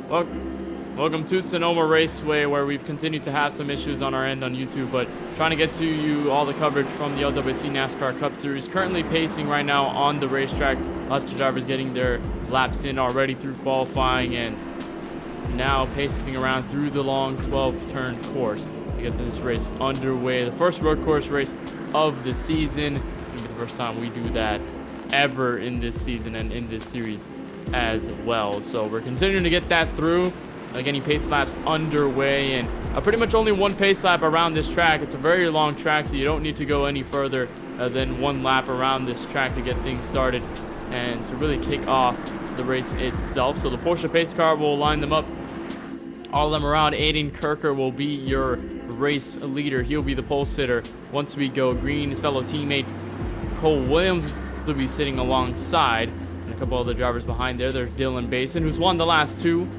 Well, welcome to Sonoma Raceway, where we've continued to have some issues on our end on YouTube, but trying to get to you all the coverage from the LWRC NASCAR Cup Series. Currently pacing right now on the racetrack. Lots of drivers getting their laps in already through qualifying, and now pacing around through the long 12-turn course to get this race underway. The first road course race of the season. It's gonna be the first time we do that ever in this season and in this series as well. So we're continuing to get that through, getting pace laps underway, and pretty much only one pace lap around this track. It's a very long track, so you don't need to go any further than one lap around this track to get things started and to really kick off the race itself. So the Porsche pace car will line them up, all of them around. Aiden Kirker will be your race leader. He'll be the pole sitter once we go green. His fellow teammate Cole Williams will be sitting alongside. A couple other drivers behind there. There's Dylan Basin, who's won the last two.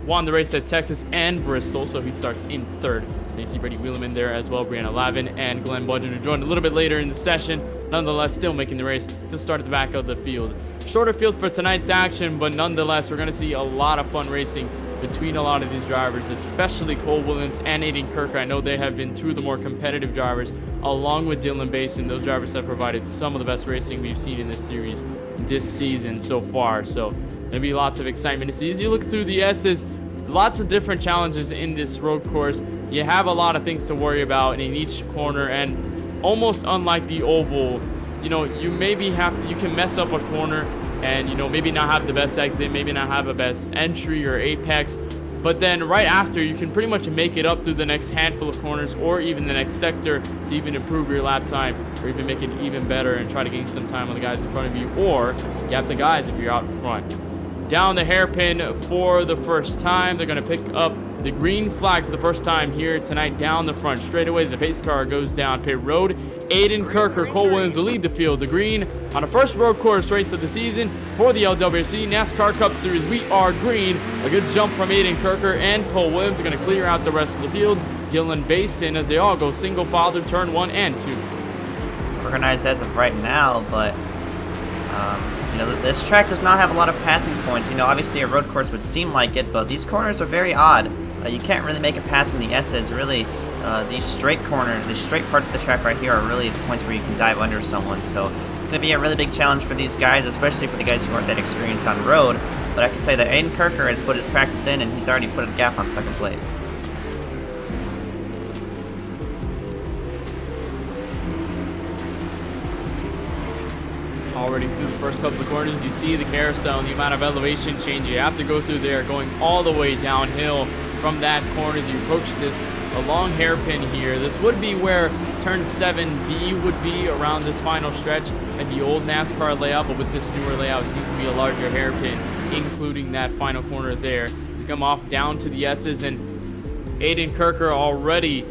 Won the race at Texas and Bristol, so he starts in third. And you see Brady Wheelerman there as well, Brianna Lavin and Glenn Budgeon, who joined a little bit later in the session. Nonetheless, still making the race. He'll start at the back of the field. Shorter field for tonight's action, but nonetheless, we're going to see a lot of fun racing between a lot of these drivers, especially Cole Williams and Aiden Kirker. I know they have been two of the more competitive drivers, along with Dylan Basin. Those drivers have provided some of the best racing we've seen in this series this season so far. So there'll be lots of excitement to see. As you look through the S's, lots of different challenges in this road course. You have a lot of things to worry about in each corner, and almost unlike the oval, you know, you can mess up a corner and, you know, maybe not have the best exit, maybe not have a best entry or apex, but then right after you can pretty much make it up through the next handful of corners or even the next sector to even improve your lap time or even make it even better and try to gain some time on the guys in front of you, or you have the guys if you're out front. Down the hairpin for the first time. They're going to pick up the green flag for the first time here tonight down the front. Straight away as the pace car goes down pit road. Aiden Kirker, Cole Williams will lead the field. The green on the first road course race of the season for the LWRC NASCAR Cup Series. We are green. A good jump from Aiden Kirker, and Cole Williams are going to clear out the rest of the field. Dylan Basin as they all go single file through turn 1 and 2. Organized as of right now, but you know, this track does not have a lot of passing points. You know, obviously a road course would seem like it, but these corners are very odd. You can't really make a pass in the S's. Really, these straight corners, these straight parts of the track right here are really the points where you can dive under someone. So it's going to be a really big challenge for these guys, especially for the guys who aren't that experienced on road. But I can tell you that Aiden Kirker has put his practice in, and he's already put a gap on second place. Already through the first couple of corners, you see the carousel and the amount of elevation change you have to go through there, going all the way downhill from that corner as you approach this a long hairpin here. This would be where turn 7B would be around this final stretch at the old NASCAR layout, but with this newer layout, it seems to be a larger hairpin, including that final corner there. To come off down to the S's, and Aiden Kirker already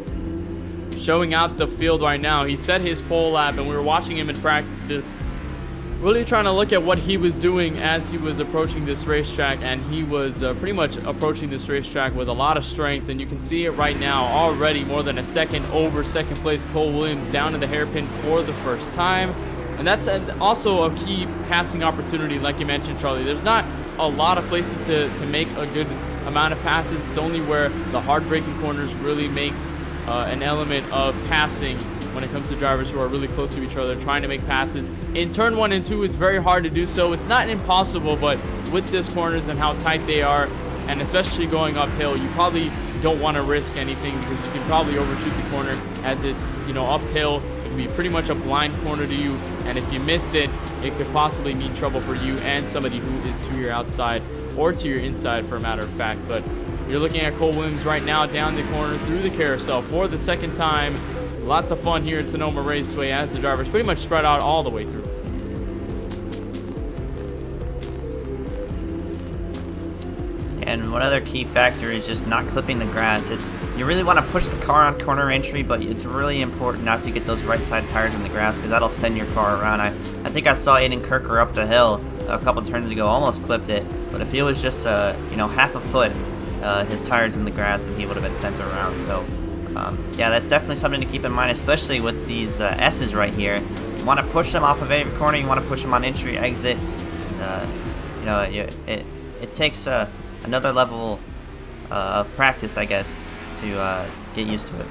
showing out the field right now. He set his pole lap, and we were watching him in practice, really trying to look at what he was doing as he was approaching this racetrack, and he was pretty much approaching this racetrack with a lot of strength, and you can see it right now. Already more than a second over second place Cole Williams down in the hairpin for the first time, and that's also a key passing opportunity. Like you mentioned, Charlie, there's not a lot of places to make a good amount of passes. It's only where the hard braking corners really make an element of passing when it comes to drivers who are really close to each other trying to make passes. In turn 1 and 2, it's very hard to do so. It's not impossible, but with these corners and how tight they are, and especially going uphill, you probably don't want to risk anything because you can probably overshoot the corner as it's, you know, uphill. It can be pretty much a blind corner to you, and if you miss it, it could possibly mean trouble for you and somebody who is to your outside or to your inside, for a matter of fact. But you're looking at Cole Williams right now down the corner through the carousel for the second time. Lots of fun here at Sonoma Raceway as the drivers pretty much spread out all the way through. And one other key factor is just not clipping the grass. You really want to push the car on corner entry, but it's really important not to get those right side tires in the grass because that'll send your car around. I think I saw Aiden Kirker up the hill a couple turns ago, almost clipped it, but if it was just you know, half a foot, his tires in the grass, and he would have been sent around. So yeah, that's definitely something to keep in mind, especially with these S's right here. You want to push them off of every corner. You want to push them on entry, exit. You know, it takes a another level of practice, I guess, to get used to it.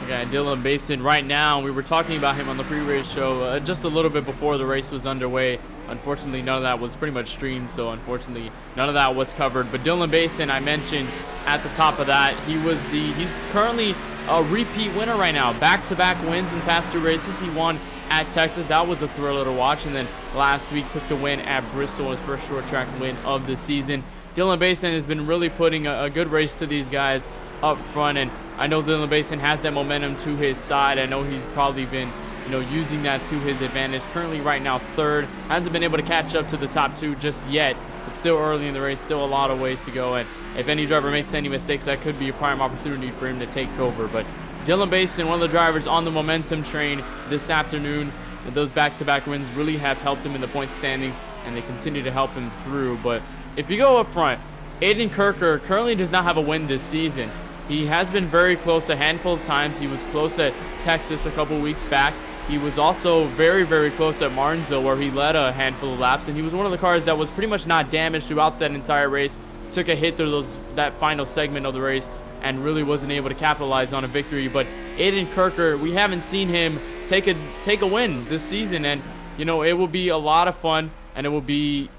Okay, Dylan Basin right now, we were talking about him on the pre-race show just a little bit before the race was underway. Unfortunately, none of that was pretty much streamed, so unfortunately, none of that was covered. But Dylan Basin, I mentioned at the top of that, he's currently a repeat winner right now. Back-to-back wins in past 2 races. He won at Texas. That was a thriller to watch. And then last week took the win at Bristol, his first short track win of the season. Dylan Basin has been really putting a good race to these guys up front, and I know Dylan Basin has that momentum to his side. I know he's probably been, using that to his advantage. Currently right now 3rd. Hasn't been able to catch up to the top 2 just yet. It's still early in the race, still a lot of ways to go, and if any driver makes any mistakes, that could be a prime opportunity for him to take over. But Dylan Basin, one of the drivers on the momentum train this afternoon. Those back-to-back wins really have helped him in the point standings, and they continue to help him through. But if you go up front, Aiden Kirker currently does not have a win this season. He has been very close a handful of times. He was close at Texas a couple weeks back. He was also very, very close at Martinsville, where he led a handful of laps, and he was one of the cars that was pretty much not damaged throughout that entire race. Took a hit through that final segment of the race and really wasn't able to capitalize on a victory. But Aiden Kirker, we haven't seen him take a win this season, and it will be a lot of fun, and it would be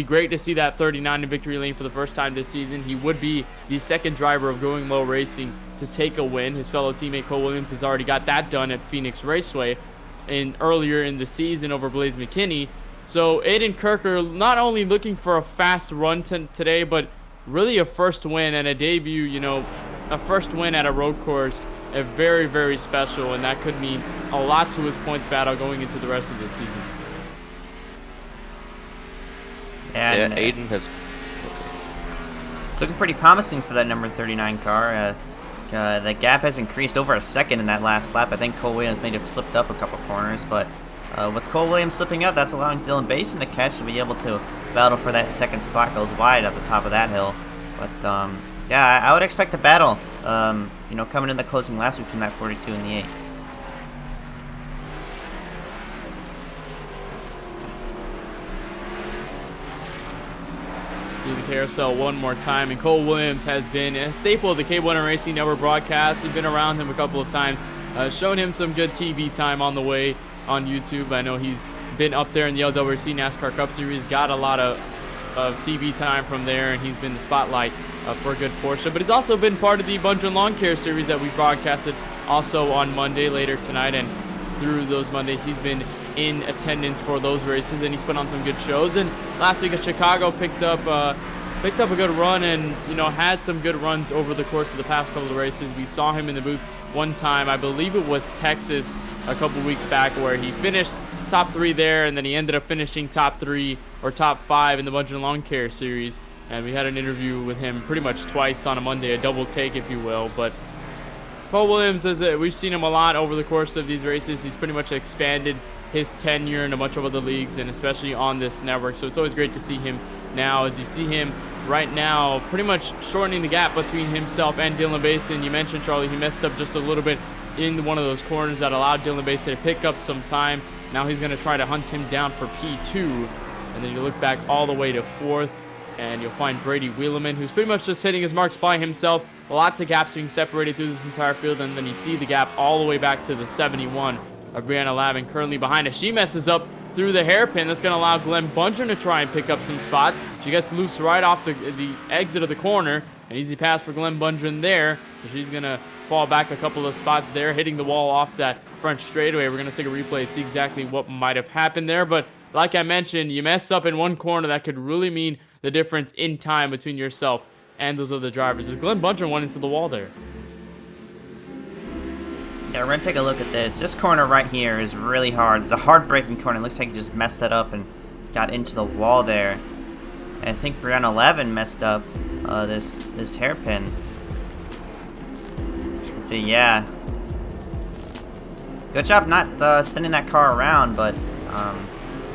great to see that 39 in victory lane for the first time this season. He would be the 2nd driver of Going Low Racing to take a win. His fellow teammate Cole Williams has already got that done at Phoenix Raceway earlier in the season over Blaze McKinney. So Aiden Kirker not only looking for a fast run today, but really a first win and a debut, a first win at a road course, a very, very special, and that could mean a lot to his points battle going into the rest of the season. And Aiden has... It's looking pretty promising for that number 39 car. The gap has increased over a second in that last lap. I think Cole Williams may have slipped up a couple corners, but with Cole Williams slipping up, that's allowing Dylan Basin to catch and be able to battle for that 2nd spot. Goes wide at the top of that hill. But yeah, I would expect a battle, coming in the closing laps between that 42 and the 8. Through the carousel one more time, and Cole Williams has been a staple of the KBRN Racing Network broadcast. We've been around him a couple of times, shown him some good TV time on the way on YouTube. I know he's been up there in the LWRC NASCAR Cup Series, got a lot of TV time from there, and he's been the spotlight for a good portion. But he's also been part of the Bunch and Lawn Care Series that we broadcasted also on Monday later tonight, and through those Mondays he's been in attendance for those races, and he's put on some good shows. And last week at Chicago picked up a good run, and had some good runs over the course of the past couple of races. We saw him in the booth one time, I believe it was Texas a couple weeks back, where he finished top 3 there, and then he ended up finishing top 3 or top 5 in the Bunch and Lawn Care Series. And we had an interview with him pretty much twice on a Monday, a double take if you will. But Cole Williams, we've seen him a lot over the course of these races. He's pretty much expanded his tenure in a bunch of other leagues, and especially on this network. So it's always great to see him now. As you see him right now, pretty much shortening the gap between himself and Dylan Basin. You mentioned, Charlie, he messed up just a little bit in one of those corners that allowed Dylan Basin to pick up some time. Now he's going to try to hunt him down for P2, and then you look back all the way to 4th, and you'll find Brady Wheeleman, who's pretty much just hitting his marks by himself. Lots of gaps being separated through this entire field, and then you see the gap all the way back to the 71 of Brianna Lavin currently behind us. She messes up through the hairpin. That's going to allow Glenn Buncher to try and pick up some spots. She gets loose right off the exit of the corner. An easy pass for Glenn Buncher there. So she's going to fall back a couple of spots there, hitting the wall off that front straightaway. We're going to take a replay and see exactly what might have happened there. But like I mentioned, you mess up in one corner, that could really mean the difference in time between yourself and those other drivers. As Glenn Buncher went into the wall there. Yeah, we're going to take a look at this. This corner right here is really hard. It's a hard-braking corner. It looks like he just messed that up and got into the wall there. And I think Brianna Lavin messed up this hairpin. You can see, yeah. Good job not sending that car around, but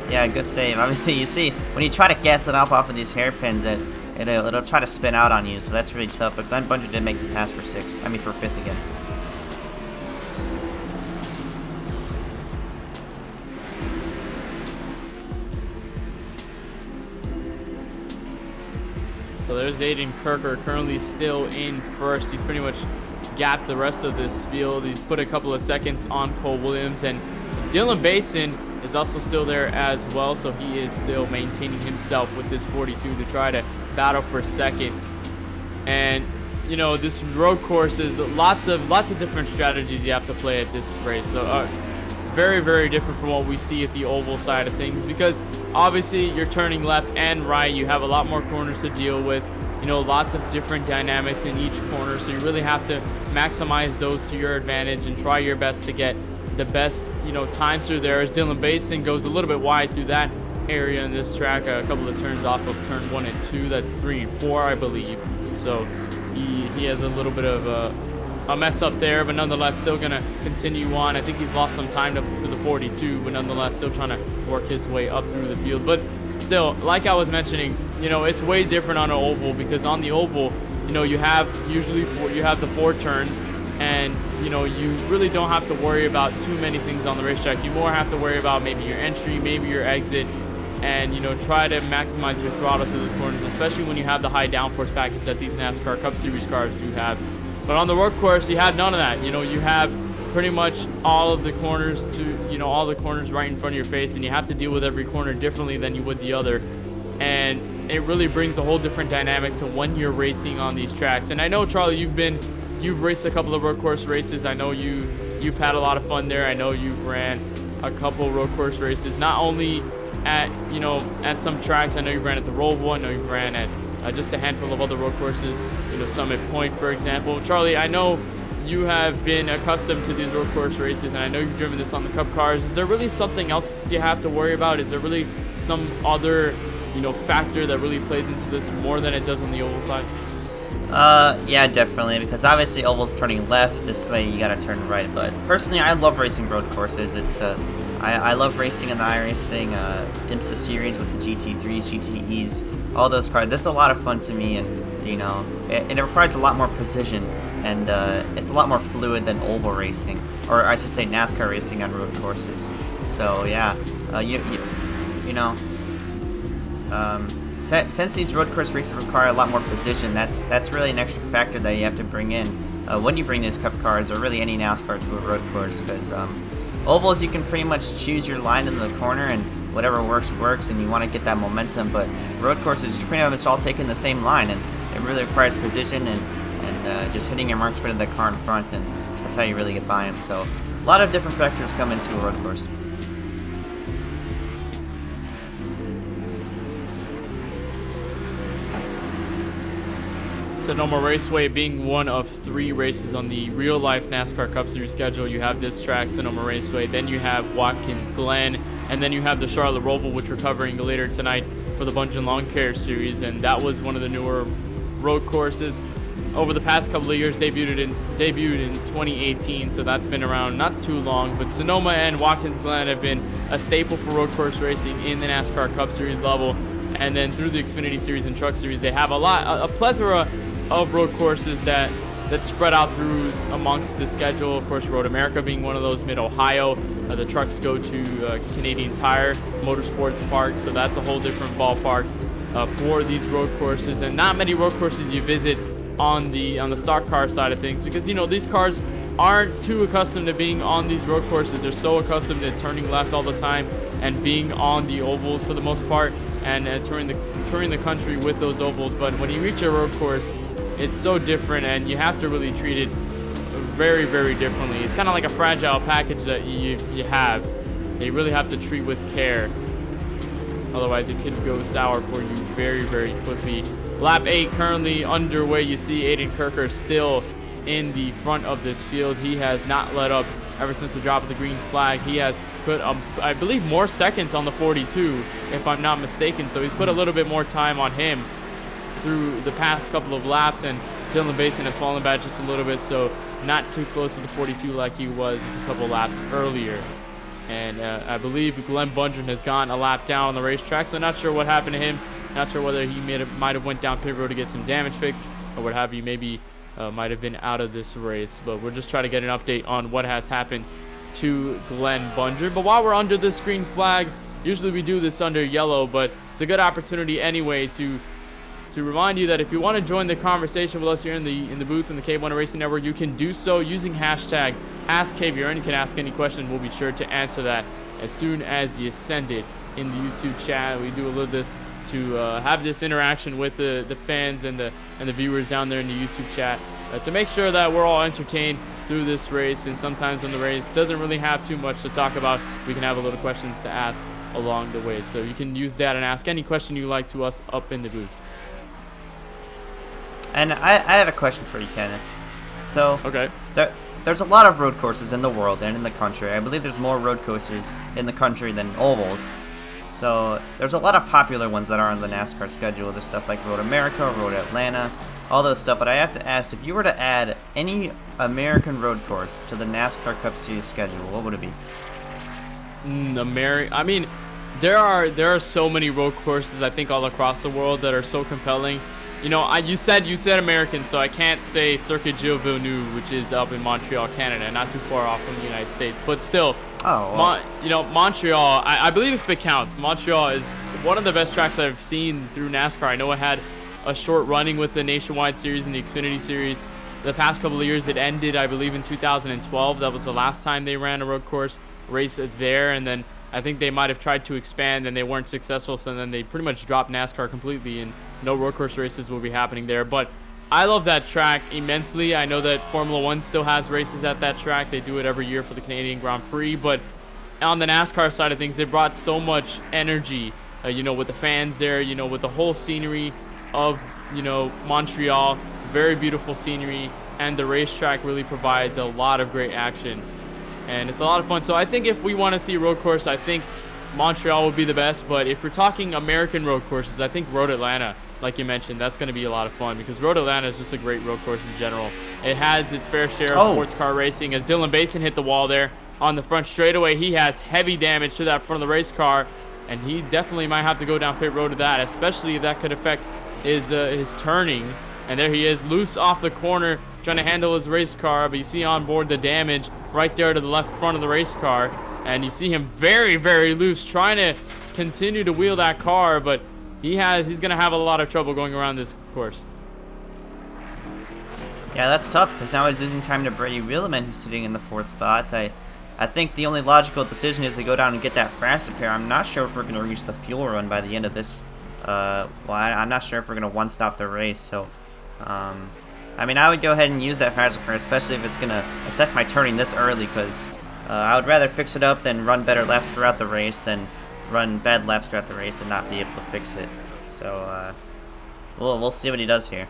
yeah, good save. Obviously, you see, when you try to gas it off of these hairpins, it'll try to spin out on you, so that's really tough. But Glenn Buncher did make the pass for 5th again. So there's Aiden Kirker currently still in first. He's pretty much gapped the rest of this field. He's put a couple of seconds on Cole Williams, and Dylan Basin is also still there as well. So he is still maintaining himself with this 42 to try to battle for second. And you know, this road course is lots of different strategies you have to play at this race. So very, very different from what we see at the oval side of things, because obviously you're turning left and right. You have a lot more corners to deal with, you know, lots of different dynamics in each corner. So you really have to maximize those to your advantage and try your best to get the best, you know, times through there. As Dylan Basin goes a little bit wide through that area in this track, a couple of turns off of turn 1 and 2. That's 3 and 4, I believe. So he has a little bit of a mess up there, but nonetheless still gonna continue on. I think he's lost some time to the 42, but nonetheless still trying to work his way up through the field. But still, like I was mentioning, you know, it's way different on an oval, because on the oval, you know, you have the 4 turns, and you know, you really don't have to worry about too many things on the racetrack. You more have to worry about maybe your entry, maybe your exit, and you know, try to maximize your throttle through the corners, especially when you have the high downforce package that these NASCAR Cup Series cars do have. But on the road course, you have none of that. You know, you have pretty much all of the corners all the corners right in front of your face, and you have to deal with every corner differently than you would the other. And it really brings a whole different dynamic to when you're racing on these tracks. And I know, Charlie, you've raced a couple of road course races. I know you've had a lot of fun there. I know you've ran a couple road course races, not only at some tracks. I know you ran at the Roval. I know you ran at just a handful of other road courses, you know, Summit Point, for example. Charlie, I know you have been accustomed to these road course races, and I know you've driven this on the Cup cars. Is there really something else you have to worry about? Is there really some other, you know, factor that really plays into this more than it does on the oval side? Yeah, definitely, because obviously oval's turning left, this way you gotta turn right. But personally, I love racing road courses. It's I love racing in the iRacing IMSA series with the GT3s, GTEs, all those cars. That's a lot of fun to me, and you know, it requires a lot more precision, and it's a lot more fluid than oval racing, or I should say NASCAR racing on road courses. So yeah, since these road course races require a lot more precision, that's really an extra factor that you have to bring in when you bring these Cup cars, or really any NASCAR, to a road course. Because ovals, you can pretty much choose your line in the corner, and whatever works, and you want to get that momentum. But road courses, you pretty much all taking the same line, and it really requires precision and just hitting your marks fit of the car in front, and that's how you really get by them. So a lot of different factors come into a road course. Sonoma Raceway being one of 3 races on the real-life NASCAR Cup Series schedule. You have this track, Sonoma Raceway, then you have Watkins Glen, and then you have the Charlotte Roval, which we're covering later tonight for the Bunch and Lawn Care Series, and that was one of the newer road courses. Over the past couple of years, debuted in 2018, so that's been around not too long. But Sonoma and Watkins Glen have been a staple for road course racing in the NASCAR Cup Series level, and then through the Xfinity Series and Truck Series, they have a plethora of road courses that spread out through amongst the schedule. Of course, Road America being one of those, Mid-Ohio. The trucks go to Canadian Tire Motorsports Park, so that's a whole different ballpark for these road courses. And not many road courses you visit on the stock car side of things, because you know, these cars aren't too accustomed to being on these road courses. They're so accustomed to turning left all the time and being on the ovals for the most part, and touring the country with those ovals. But when you reach a road course, it's so different, and you have to really treat it very, very differently. It's kind of like a fragile package that you have. You really have to treat with care. Otherwise, it could go sour for you very, very quickly. Lap 8 currently underway. You see Aiden Kirker still in the front of this field. He has not let up ever since the drop of the green flag. He has put, I believe, more seconds on the 42, if I'm not mistaken. So he's put a little bit more time on him through the past couple of laps, and Dylan Basin has fallen back just a little bit, so not too close to the 42 like he was just a couple laps earlier. And I believe Glenn Bundren has gone a lap down on the racetrack, so not sure what happened to him. Not sure whether he might have went down pit road to get some damage fixed, or what have you. Maybe might have been out of this race, but we're just trying to get an update on what has happened to Glenn Bundren. But while we're under this green flag, usually we do this under yellow, but it's a good opportunity anyway to to remind you that if you want to join the conversation with us here in the booth in the KBRN Racing Network, you can do so using hashtag AskKBRN. You can ask any question. We'll be sure to answer that as soon as you send it in the YouTube chat. We do a little this to have this interaction with the fans and the viewers down there in the YouTube chat to make sure that we're all entertained through this race. And sometimes when the race doesn't really have too much to talk about, we can have a little questions to ask along the way. So you can use that and ask any question you like to us up in the booth. And I have a question for you, Kenneth. So, okay, there's a lot of road courses in the world and in the country. I believe there's more road courses in the country than ovals. So there's a lot of popular ones that are on the NASCAR schedule. There's stuff like Road America, Road Atlanta, all those stuff. But I have to ask, if you were to add any American road course to the NASCAR Cup Series schedule, what would it be? I mean, there are so many road courses, I think, all across the world that are so compelling. You know, you said American, so I can't say Circuit Gilles Villeneuve, which is up in Montreal, Canada, not too far off from the United States. But still, Montreal, I believe if it counts, Montreal is one of the best tracks I've seen through NASCAR. I know it had a short running with the Nationwide Series and the Xfinity Series. The past couple of years, it ended, I believe, in 2012. That was the last time they ran a road course race there, and then I think they might have tried to expand and they weren't successful, so then they pretty much dropped NASCAR completely and no road course races will be happening there. But I love that track immensely. I know that Formula One still has races at that track. They do it every year for the Canadian Grand Prix, but on the NASCAR side of things, it brought so much energy, you know, with the fans there, you know, with the whole scenery of, you know, Montreal, very beautiful scenery, and the racetrack really provides a lot of great action. And it's a lot of fun. So I think if we want to see a road course, I think Montreal would be the best. But if we're talking American road courses, I think Road Atlanta, like you mentioned, that's going to be a lot of fun because Road Atlanta is just a great road course in general. It has its fair share of sports car racing. As Dylan Basin hit the wall there on the front straightaway, he has heavy damage to that front of the race car, and he definitely might have to go down pit road to that, especially if that could affect his turning. And there he is, loose off the corner, trying to handle his race car, but you see on board the damage right there to the left front of the race car, and you see him very, very loose, trying to continue to wheel that car, but he's going to have a lot of trouble going around this course. Yeah, that's tough, because now he's losing time to Brady Wheeleman, who's sitting in the 4th spot. I think the only logical decision is to go down and get that fast repair. I'm not sure if we're going to reach the fuel run by the end of this. I'm not sure if we're going to one-stop the race, so I mean, I would go ahead and use that fast repair, especially if it's going to affect my turning this early, because I would rather fix it up than run better laps throughout the race than run bad laps throughout the race and not be able to fix it. So we'll see what he does here.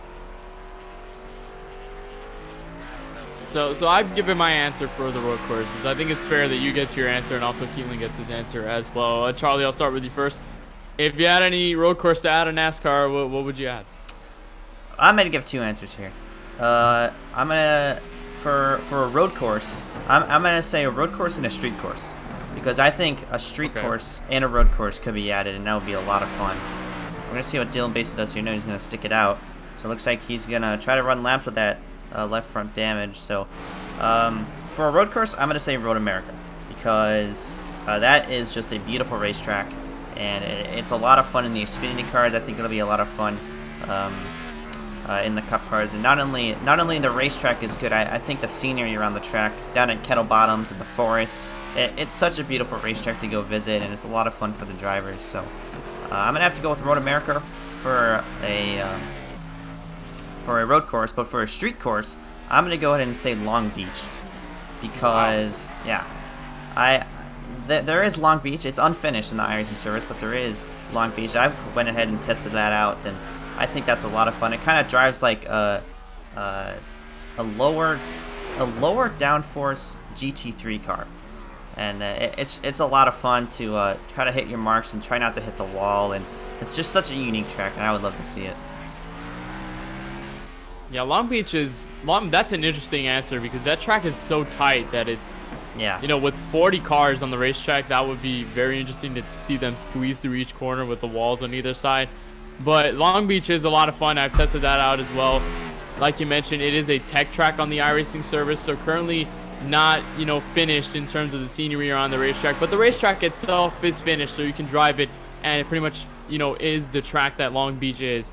So I've given my answer for the road courses. I think it's fair that you get your answer and also Kelan gets his answer as well. Charlie, I'll start with you first. If you had any road course to add in NASCAR, what would you add? I'm gonna give 2 answers here. I'm gonna for a road course. I'm gonna say a road course and a street course, because I think a street course and a road course could be added, and that would be a lot of fun. We're gonna see what Dylan Basin does here. No, he's gonna stick it out. So it looks like he's gonna try to run laps with that left front damage. So for a road course, I'm gonna say Road America, because that is just a beautiful racetrack, and it's a lot of fun in the Xfinity cars. I think it'll be a lot of fun in the Cup cars, and not only the racetrack is good, I think the scenery around the track, down at Kettle Bottoms and the forest, it's such a beautiful racetrack to go visit, and it's a lot of fun for the drivers. So I'm gonna have to go with Road America for a road course, but for a street course, I'm gonna go ahead and say Long Beach, because there is Long Beach. It's unfinished in the iRacing service, but there is Long Beach. I went ahead and tested that out, and I think that's a lot of fun. It kind of drives like a lower downforce GT3 car, and it's a lot of fun to try to hit your marks and try not to hit the wall, and it's just such a unique track, and I would love to see it. Yeah, Long Beach that's an interesting answer, because that track is so tight that it's, you know, with 40 cars on the racetrack, that would be very interesting to see them squeeze through each corner with the walls on either side. But Long Beach is a lot of fun. I've tested that out as well. Like you mentioned, it is a tech track on the iRacing service, so currently not, you know, finished in terms of the scenery around the racetrack, but the racetrack itself is finished, so you can drive it, and it pretty much, you know, is the track that Long Beach is.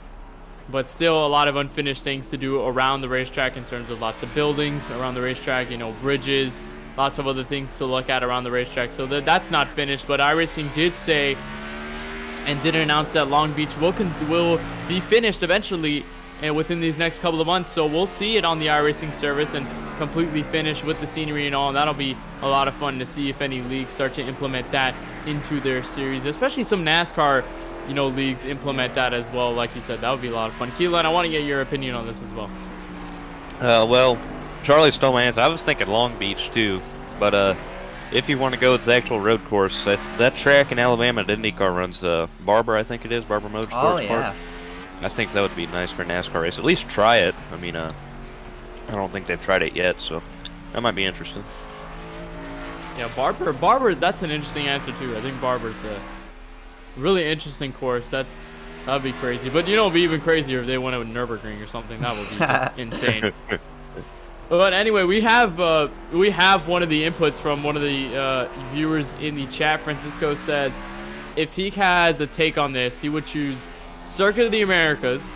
but still a lot of unfinished things to do around the racetrack in terms of lots of buildings around the racetrack, you know, bridges, lots of other things to look at around the racetrack. So that's not finished, but iRacing did say and did announce that Long Beach will be finished eventually and within these next couple of months. So we'll see it on the iRacing service and completely finished with the scenery and all. And that'll be a lot of fun to see if any leagues start to implement that into their series, especially some NASCAR, you know, leagues implement that as well. Like you said, that would be a lot of fun. Kelan, I want to get your opinion on this as well. Well, Charlie stole my answer. I was thinking Long Beach too, but if you want to go with the actual road course, that track in Alabama that IndyCar runs, Barber, I think it is, Barber Motorsports Oh, yeah. Park. I think that would be nice for a NASCAR race. At least try it. I mean, I don't think they've tried it yet, so that might be interesting. Yeah, Barber, that's an interesting answer too. I think Barber's a really interesting course. That'd be crazy. But you know, it'd be even crazier if they went with Nürburgring or something. That would be just insane. But anyway, we have one of the inputs from one of the viewers in the chat. Francisco says if he has a take on this, he would choose Circuit of the Americas,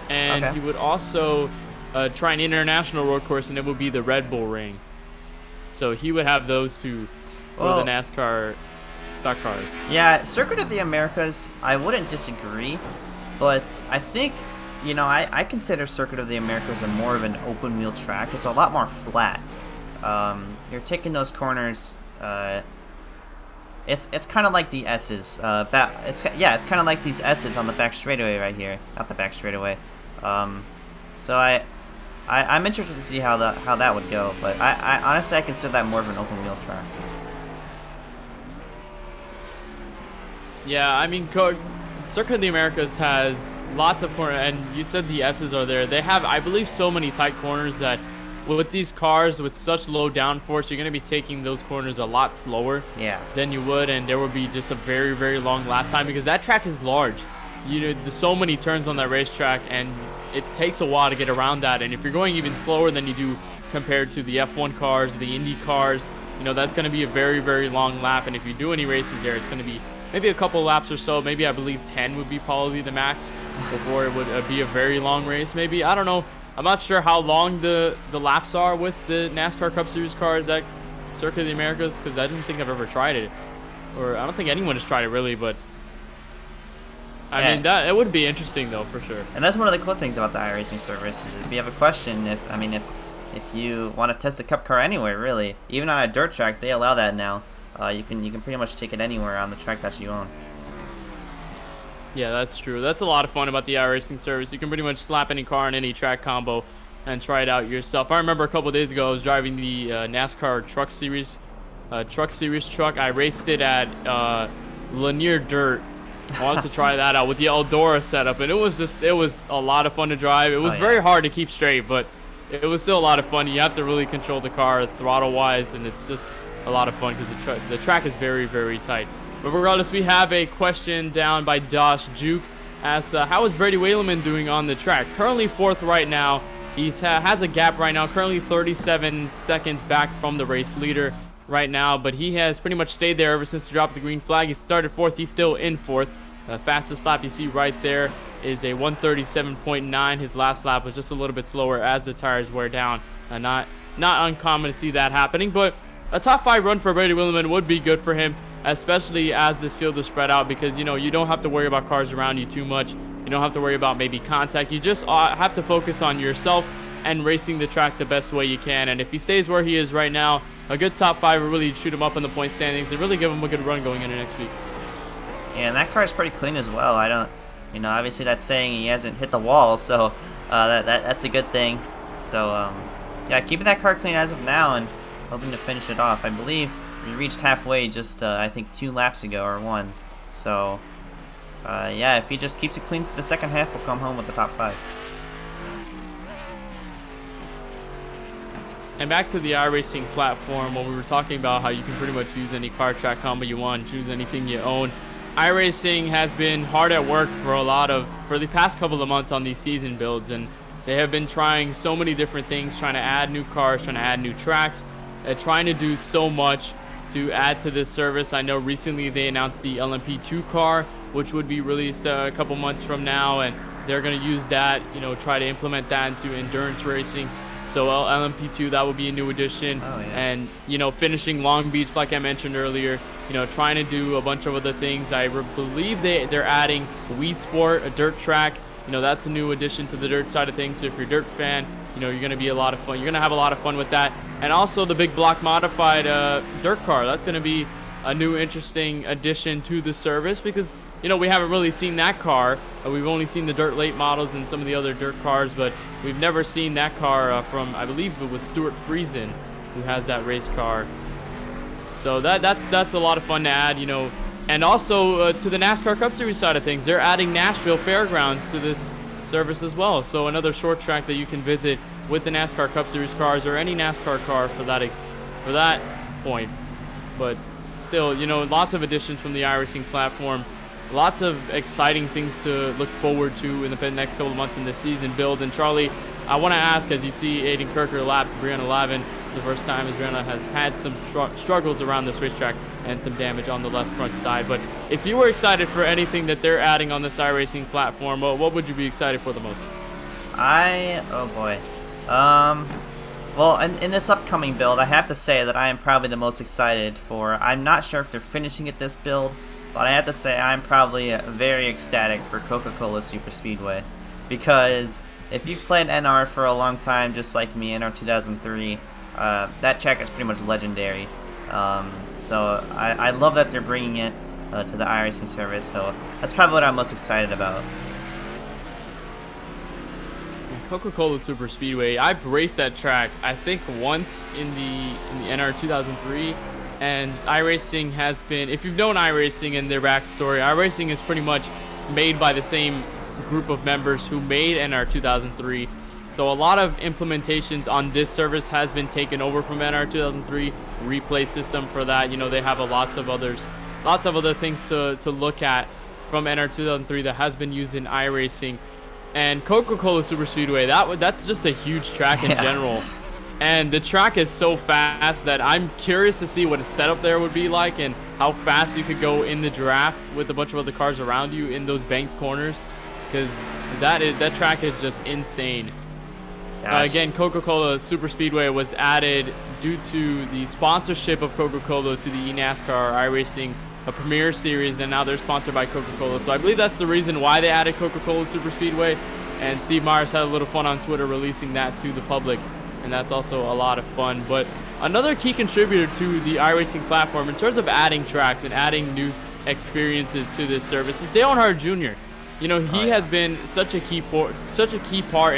and he would also try an international road course, and it would be the Red Bull Ring. So he would have those two for the NASCAR stock cars. Yeah, Circuit of the Americas, I wouldn't disagree, but I think, you know, I consider Circuit of the Americas a more of an open wheel track. It's a lot more flat. You're taking those corners. It's kind of like the S's. It's kind of like these S's on the back straightaway right here, not the back straightaway. So I'm interested to see how that would go, but I honestly I consider that more of an open wheel track. Yeah, I mean, Circuit of the Americas has lots of corners, and you said the S's are there. They have, I believe, so many tight corners that with these cars with such low downforce, you're going to be taking those corners a lot slower than you would, and there would be just a very, very long lap time because that track is large. You know, there's so many turns on that racetrack, and it takes a while to get around that. And if you're going even slower than you do compared to the F1 cars, the Indy cars, you know, that's going to be a very, very long lap. And if you do any races there, it's going to be maybe a couple laps or so. Maybe I believe 10 would be probably the max before it would be a very long race. Maybe, I don't know. I'm not sure how long the laps are with the NASCAR Cup Series cars at Circuit of the Americas, because I didn't think I've ever tried it. Or I don't think anyone has tried it really, but I mean, it would be interesting though, for sure. And that's one of the cool things about the iRacing service is if you have a question, if you want to test a Cup car anywhere, really, even on a dirt track, they allow that now. You can pretty much take it anywhere on the track that you own. Yeah, that's true. That's a lot of fun about the iRacing service. You can pretty much slap any car on any track combo and try it out yourself. I remember a couple of days ago I was driving the NASCAR Truck Series truck. I raced it at Lanier Dirt. I wanted to try that out with the Eldora setup, and it was a lot of fun to drive. It was very hard to keep straight, but it was still a lot of fun. You have to really control the car throttle wise, and it's just a lot of fun because the track is very, very tight. But regardless, we have a question down by Josh Juke. Asks, how is Brady Wayleman doing on the track? Currently 4th right now. He has a gap right now, currently 37 seconds back from the race leader right now. But he has pretty much stayed there ever since he dropped the green flag. He started 4th. He's still in 4th. The fastest lap you see right there is a 137.9. His last lap was just a little bit slower as the tires wear down. Not uncommon to see that happening. But a top 5 run for Brady Wayleman would be good for him, especially as this field is spread out, because you know you don't have to worry about cars around you too much. You don't have to worry about maybe contact. You just have to focus on yourself and racing the track the best way you can. And if he stays where he is right now, a good top 5 will really shoot him up in the point standings and really give him a good run going into next week. Yeah, and that car is pretty clean as well. Obviously that's saying he hasn't hit the wall, so that's a good thing. So yeah, keeping that car clean as of now and hoping to finish it off. I believe we reached halfway just, I think, 2 laps ago, or 1. So, yeah, if he just keeps it clean for the second half, we'll come home with the top 5. And back to the iRacing platform, when we were talking about how you can pretty much use any car track combo you want, choose anything you own. iRacing has been hard at work for the past couple of months on these season builds, and they have been trying so many different things, trying to add new cars, trying to add new tracks, trying to do so much to add to this service. I know recently they announced the LMP2 car, which would be released a couple months from now, and they're going to use that, you know, try to implement that into endurance racing. So LMP2, that will be a new addition. Oh, yeah. And, you know, finishing Long Beach, like I mentioned earlier, you know, trying to do a bunch of other things. I believe they're adding Wii Sport, a dirt track. You know, that's a new addition to the dirt side of things. So if you're a dirt fan, you know, you're going to be a lot of fun. You're going to have a lot of fun with that. And also the big block modified dirt car. That's going to be a new interesting addition to the service because, you know, we haven't really seen that car. We've only seen the dirt late models and some of the other dirt cars, but we've never seen that car from, I believe it was Stuart Friesen who has that race car. So that's a lot of fun to add, you know. And also to the NASCAR Cup Series side of things, they're adding Nashville Fairgrounds to this service as well. So another short track that you can visit with the NASCAR Cup Series cars or any NASCAR car for that point. But still, you know, lots of additions from the iRacing platform. Lots of exciting things to look forward to in the next couple of months in this season build. And Charlie, I want to ask, as you see Aiden Kirker lap Brianna Lavin the first time, as Brianna has had some struggles around this racetrack and some damage on the left front side. But if you were excited for anything that they're adding on this iRacing platform, what would you be excited for the most? Oh boy. Well, in this upcoming build, I have to say that I am probably the most excited for. I'm not sure if they're finishing it this build, but I have to say I'm probably very ecstatic for Coca-Cola Super Speedway, because if you've played NR for a long time, just like me, NR 2003, that track is pretty much legendary. So I love that they're bringing it to the iRacing service. So that's probably what I'm most excited about. Coca-Cola Super Speedway, I've raced that track I think once in the NR 2003, and iRacing has been, if you've known iRacing and their backstory, iRacing is pretty much made by the same group of members who made NR 2003. So a lot of implementations on this service has been taken over from NR 2003, replay system for that. You know, they have lots of other things to look at from NR 2003 that has been used in iRacing. And Coca-Cola Super Speedway, that's just a huge track in general. And the track is so fast that I'm curious to see what a setup there would be like and how fast you could go in the draft with a bunch of other cars around you in those banked corners, because that track is just insane. Again, Coca-Cola Super Speedway was added due to the sponsorship of Coca-Cola to the eNASCAR iRacing, a Premier Series, and now they're sponsored by Coca-Cola. So I believe that's the reason why they added Coca-Cola Super Speedway. And Steve Myers had a little fun on Twitter releasing that to the public, and that's also a lot of fun. But another key contributor to the iRacing platform in terms of adding tracks and adding new experiences to this service is Dale Earnhardt Jr. You know, he has been such a key part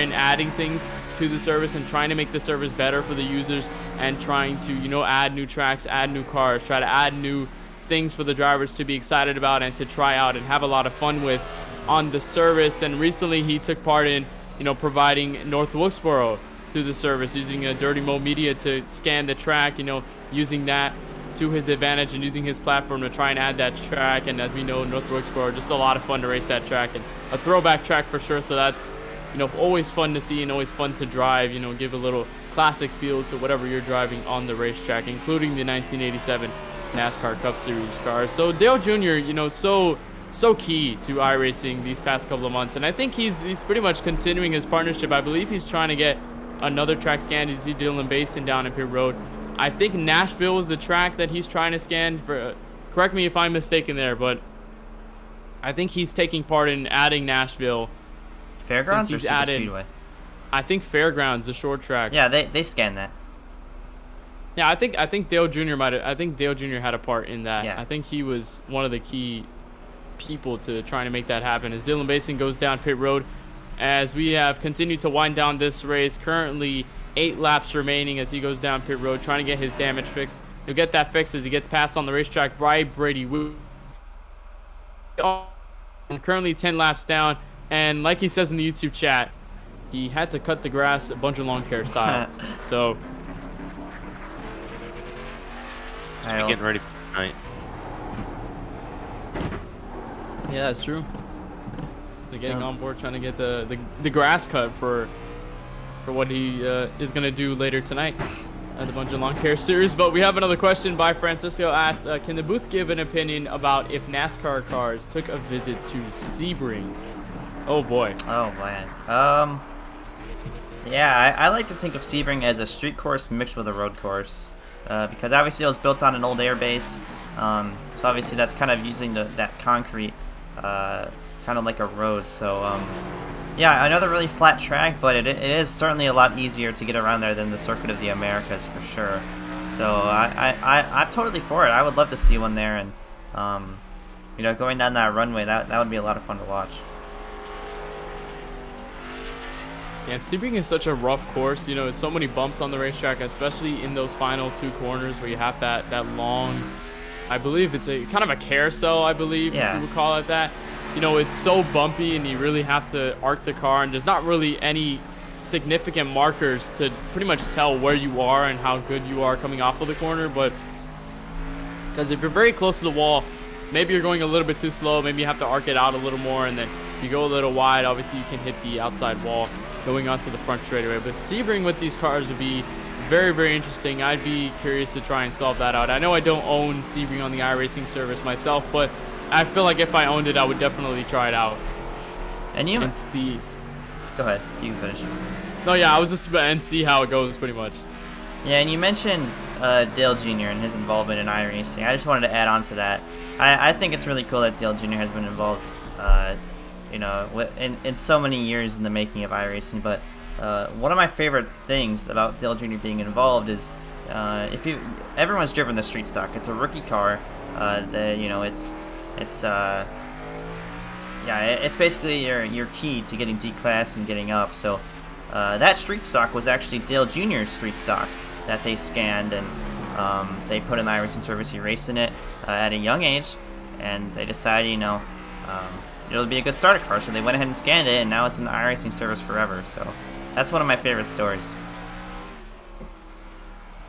in adding things to the service and trying to make the service better for the users and trying to, you know, add new tracks, add new cars, try to add new things for the drivers to be excited about and to try out and have a lot of fun with on the service. And recently he took part in, you know, providing North Wilkesboro to the service, using a Dirty Mo Media to scan the track, you know, using that to his advantage and using his platform to try and add that track. And as we know, North Wilkesboro, just a lot of fun to race that track and a throwback track for sure. So that's, you know, always fun to see and always fun to drive, you know, give a little classic feel to whatever you're driving on the racetrack, including the 1987 NASCAR Cup Series cars. So Dale Jr., you know, so key to iRacing these past couple of months, and I think he's pretty much continuing his partnership. I believe he's trying to get another track scanned. You see Dylan Basin down in pit road. I think Nashville is the track that he's trying to scan. Correct me if I'm mistaken there, but I think he's taking part in adding Nashville. Fairgrounds or Super Speedway? I think Fairgrounds, the short track. Yeah, they scanned that. Yeah, I think Dale Jr. had a part in that. Yeah. I think he was one of the key people to trying to make that happen. As Dylan Basin goes down pit road, as we have continued to wind down this race, currently 8 laps remaining as he goes down pit road, trying to get his damage fixed. He'll get that fixed as he gets passed on the racetrack by Brady Wu. And currently 10 laps down, and like he says in the YouTube chat, he had to cut the grass a bunch of lawn care style. So getting ready for tonight. yeah, that's true. They're getting on board, trying to get the grass cut for what he is going to do later tonight at the Bunch of Lawn Care Series. But we have another question by Francisco. Asks, can the booth give an opinion about if NASCAR cars took a visit to Sebring? Oh boy. Oh man. Yeah, I like to think of Sebring as a street course mixed with a road course, because obviously it was built on an old air base. So obviously that's kind of using that concrete, kind of like a road. So yeah, another really flat track, but it is certainly a lot easier to get around there than the Circuit of the Americas for sure. So I'm totally for it. I would love to see one there, and you know, going down that runway, that would be a lot of fun to watch. Yeah, and Sebring is such a rough course. You know, so many bumps on the racetrack, especially in those final 2 corners where you have that long, I believe it's a kind of a carousel, I believe, Yeah. if you would call it that. You know, it's so bumpy and you really have to arc the car, and there's not really any significant markers to pretty much tell where you are and how good you are coming off of the corner. But because if you're very close to the wall, maybe you're going a little bit too slow, maybe you have to arc it out a little more, and then if you go a little wide, obviously you can hit the outside wall going onto the front straightaway. But Sebring with these cars would be very, very interesting. I'd be curious to try and solve that out. I know I don't own Sebring on the iRacing service myself, but I feel like if I owned it, I would definitely try it out And you and see. go ahead, you can finish. No, yeah, I was just about and see how it goes, pretty much. Yeah, and you mentioned Dale Jr. and his involvement in iRacing. I just wanted to add on to that. I think it's really cool that Dale Jr. has been involved, you know, in so many years in the making of iRacing. But one of my favorite things about Dale Jr. being involved is everyone's driven the street stock. It's a rookie car. You know, it's basically your key to getting D-class and getting up. So that street stock was actually Dale Jr.'s street stock that they scanned, and they put in the iRacing service. He raced in it at a young age, and they decided, you know, it'll be a good starter car, so they went ahead and scanned it, and now it's in the iRacing service forever. So that's one of my favorite stories.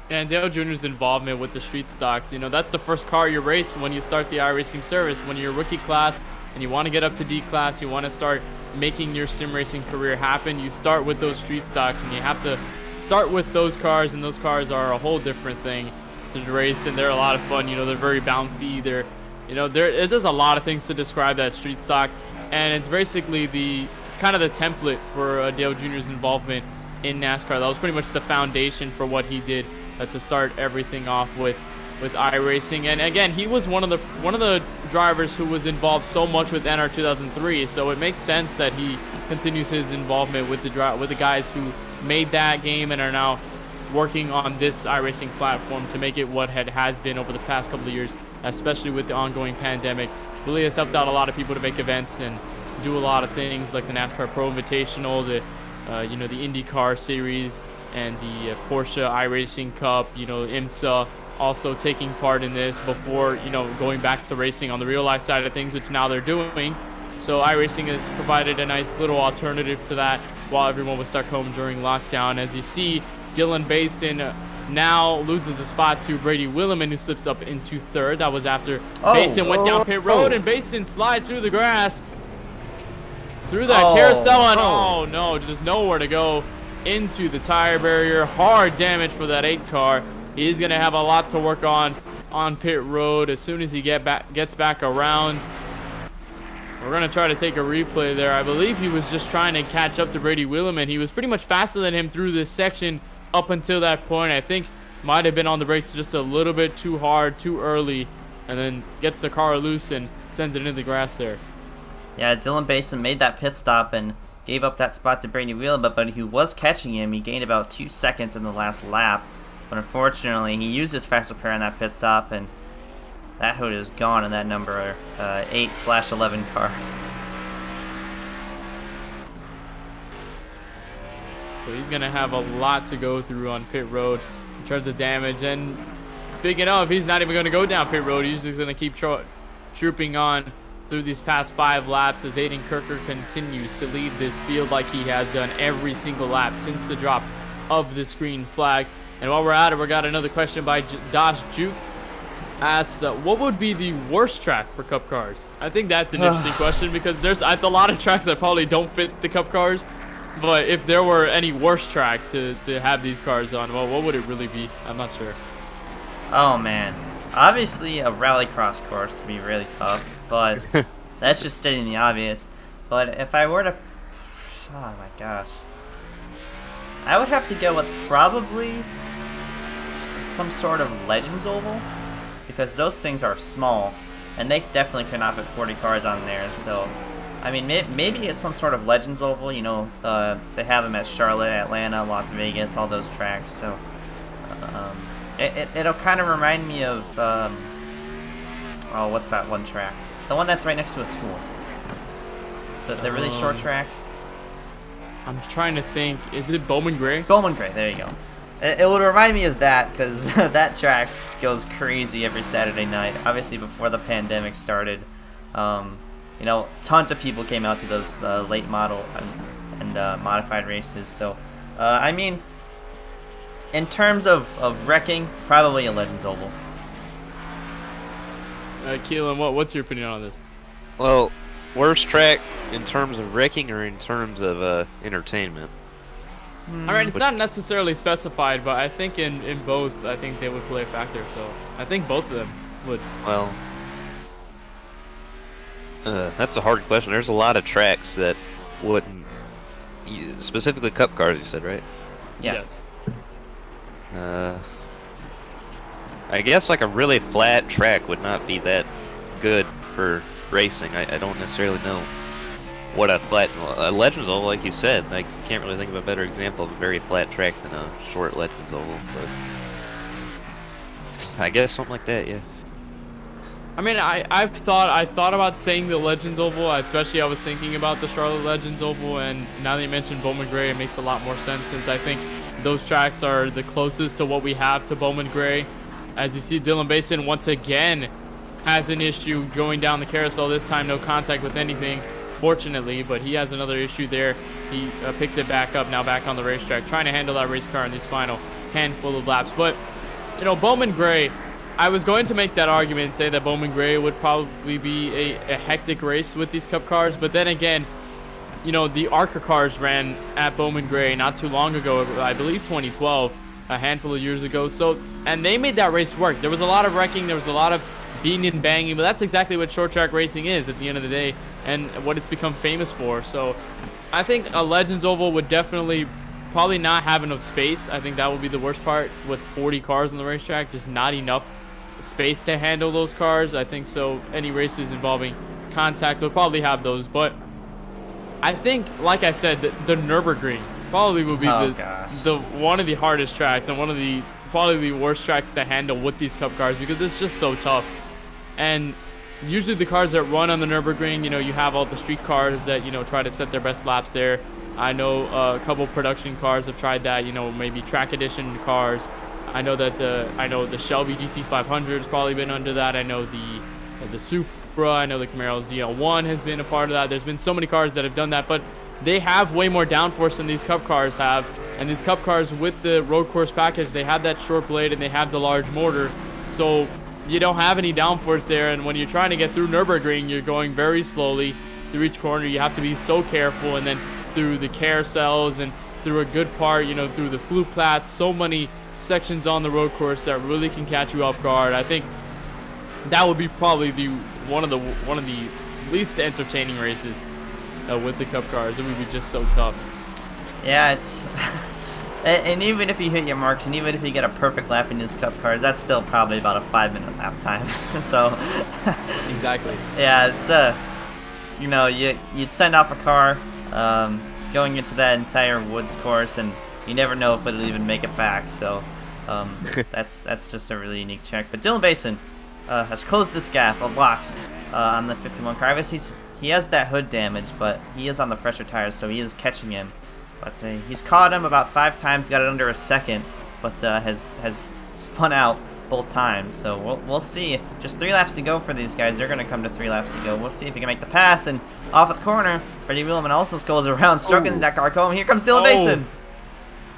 And Dale Jr.'s involvement with the street stocks, you know, that's the first car you race when you start the iRacing service. When you're a rookie class and you want to get up to D class, you want to start making your sim racing career happen, you start with those street stocks, and you have to start with those cars, and those cars are a whole different thing to race, and they're a lot of fun. You know, they're very bouncy. They're, you know, it does a lot of things to describe that street stock, and it's basically the kind of the template for Dale Jr.'s involvement in NASCAR. That was pretty much the foundation for what he did to start everything off with iRacing. And again, he was one of the drivers who was involved so much with NR 2003, so it makes sense that he continues his involvement with the guys who made that game and are now working on this iRacing platform to make it what it has been over the past couple of years, especially with the ongoing pandemic. Really has helped out a lot of people to make events and do a lot of things like the NASCAR Pro Invitational, you know, the IndyCar Series, and the Porsche iRacing Cup. You know, IMSA also taking part in this before, you know, going back to racing on the real life side of things, which now they're doing. So iRacing has provided a nice little alternative to that while everyone was stuck home during lockdown. As you see, Dylan Basin now loses a spot to Brady Williman, who slips up into third. That was after Basin went down pit road, and Basin slides through the grass, through that carousel, and oh no, just nowhere to go into the tire barrier. Hard damage for that 8 car. He's going to have a lot to work on pit road as soon as he gets back around. We're going to try to take a replay there. I believe he was just trying to catch up to Brady Williman. He was pretty much faster than him through this section up until that point. I think might have been on the brakes just a little bit too hard, too early, and then gets the car loose and sends it into the grass there. Yeah, Dylan Basin made that pit stop and gave up that spot to Brady Williman, but he was catching him. He gained about 2 seconds in the last lap. But unfortunately, he used his fast repair on that pit stop, and that hood is gone in that number 8/11 car. So he's going to have a lot to go through on pit road in terms of damage. And speaking of, he's not even going to go down pit road. He's just going to keep trooping on through these past 5 laps as Aiden Kirker continues to lead this field like he has done every single lap since the drop of the green flag. And while we're at it, we got another question by Josh Juke. Asks, what would be the worst track for Cup cars? I think that's an interesting question, because there's a lot of tracks that probably don't fit the Cup cars. But if there were any worst track to have these cars on, well, what would it really be? I'm not sure. Oh, man. Obviously, a rallycross course would be really tough, but that's just stating the obvious. But if I were to, oh my gosh, I would have to go with probably some sort of Legends Oval, because those things are small, and they definitely could not fit 40 cars on there. So, I mean, maybe it's some sort of Legends Oval. You know, they have them at Charlotte, Atlanta, Las Vegas, all those tracks. So, it'll kind of remind me of, oh, what's that one track? The one that's right next to a school. The really short track. I'm trying to think. Is it Bowman Gray? Bowman Gray, there you go. It would remind me of that, because that track goes crazy every Saturday night. Obviously, before the pandemic started, you know, tons of people came out to those late model and modified races. So, I mean, in terms of wrecking, probably a Legends Oval. Kelan, what's your opinion on this? Well, worst track in terms of wrecking or in terms of entertainment? All right, it's not necessarily specified, but I think in both, I think they would play a factor. So I think both of them would. Well, that's a hard question. There's a lot of tracks that wouldn't, specifically Cup cars, you said, right? Yeah. Yes. I guess like a really flat track would not be that good for racing. I don't necessarily know what a Legends Oval, like you said. I can't really think of a better example of a very flat track than a short Legends Oval, but I guess something like that, yeah. I mean, I thought about saying the Legends Oval, especially I was thinking about the Charlotte Legends Oval, and now that you mentioned Bowman Gray, it makes a lot more sense, since I think those tracks are the closest to what we have to Bowman Gray. As you see, Dylan Basin once again has an issue going down the carousel. This time, no contact with anything, fortunately, but he has another issue there. He picks it back up, now back on the racetrack, trying to handle that race car in these final handful of laps. But, you know, Bowman Gray, I was going to make that argument and say that Bowman Gray would probably be a hectic race with these Cup cars, but then again, you know, the ARCA cars ran at Bowman Gray not too long ago, I believe 2012, a handful of years ago. So, and they made that race work. There was a lot of wrecking, there was a lot of beating and banging, but that's exactly what short track racing is at the end of the day, and what it's become famous for. So I think a Legends Oval would definitely probably not have enough space. I think that would be the worst part, with 40 cars on the racetrack, just not enough space to handle those cars. I think so any races involving contact will probably have those, but I think, like I said, the Nürburgring probably will be the one of the hardest tracks, and one of the probably the worst tracks to handle with these Cup cars, because it's just so tough. And usually the cars that run on the Nürburgring, you know, you have all the street cars that, you know, try to set their best laps there. I know a couple production cars have tried that, you know, maybe track edition cars. I know that the Shelby GT500 has probably been under that. I know the Supra, I know the Camaro ZL1 has been a part of that. There's been so many cars that have done that, but they have way more downforce than these Cup cars have. And these Cup cars with the road course package, they have that short blade and they have the large motor. So you don't have any downforce there, and when you're trying to get through Nürburgring, you're going very slowly through each corner. You have to be so careful, and then through the carousels and through a good part, you know, through the Flugplatz, so many sections on the road course that really can catch you off guard. I think that would be probably one of the least entertaining races with the Cup cars. It would be just so tough. Yeah, it's and even if you hit your marks, and even if you get a perfect lap in these Cup cars, that's still probably about a 5-minute lap time. So exactly. Yeah, it's you know, you'd send off a car going into that entire woods course, and you never know if it'll even make it back. So that's just a really unique check. But Dylan Basin has closed this gap a lot on the 51 car. Obviously, he has that hood damage, but he is on the fresher tires, so he is catching him. But he's caught him about 5 times, got it under a second, but has spun out both times. So we'll see. Just 3 laps to go for these guys. They're going to come to 3 laps to go. We'll see if he can make the pass. And off at the corner, Brady Wheelman almost goes around, struggling that car home. Here comes Dylan Basin.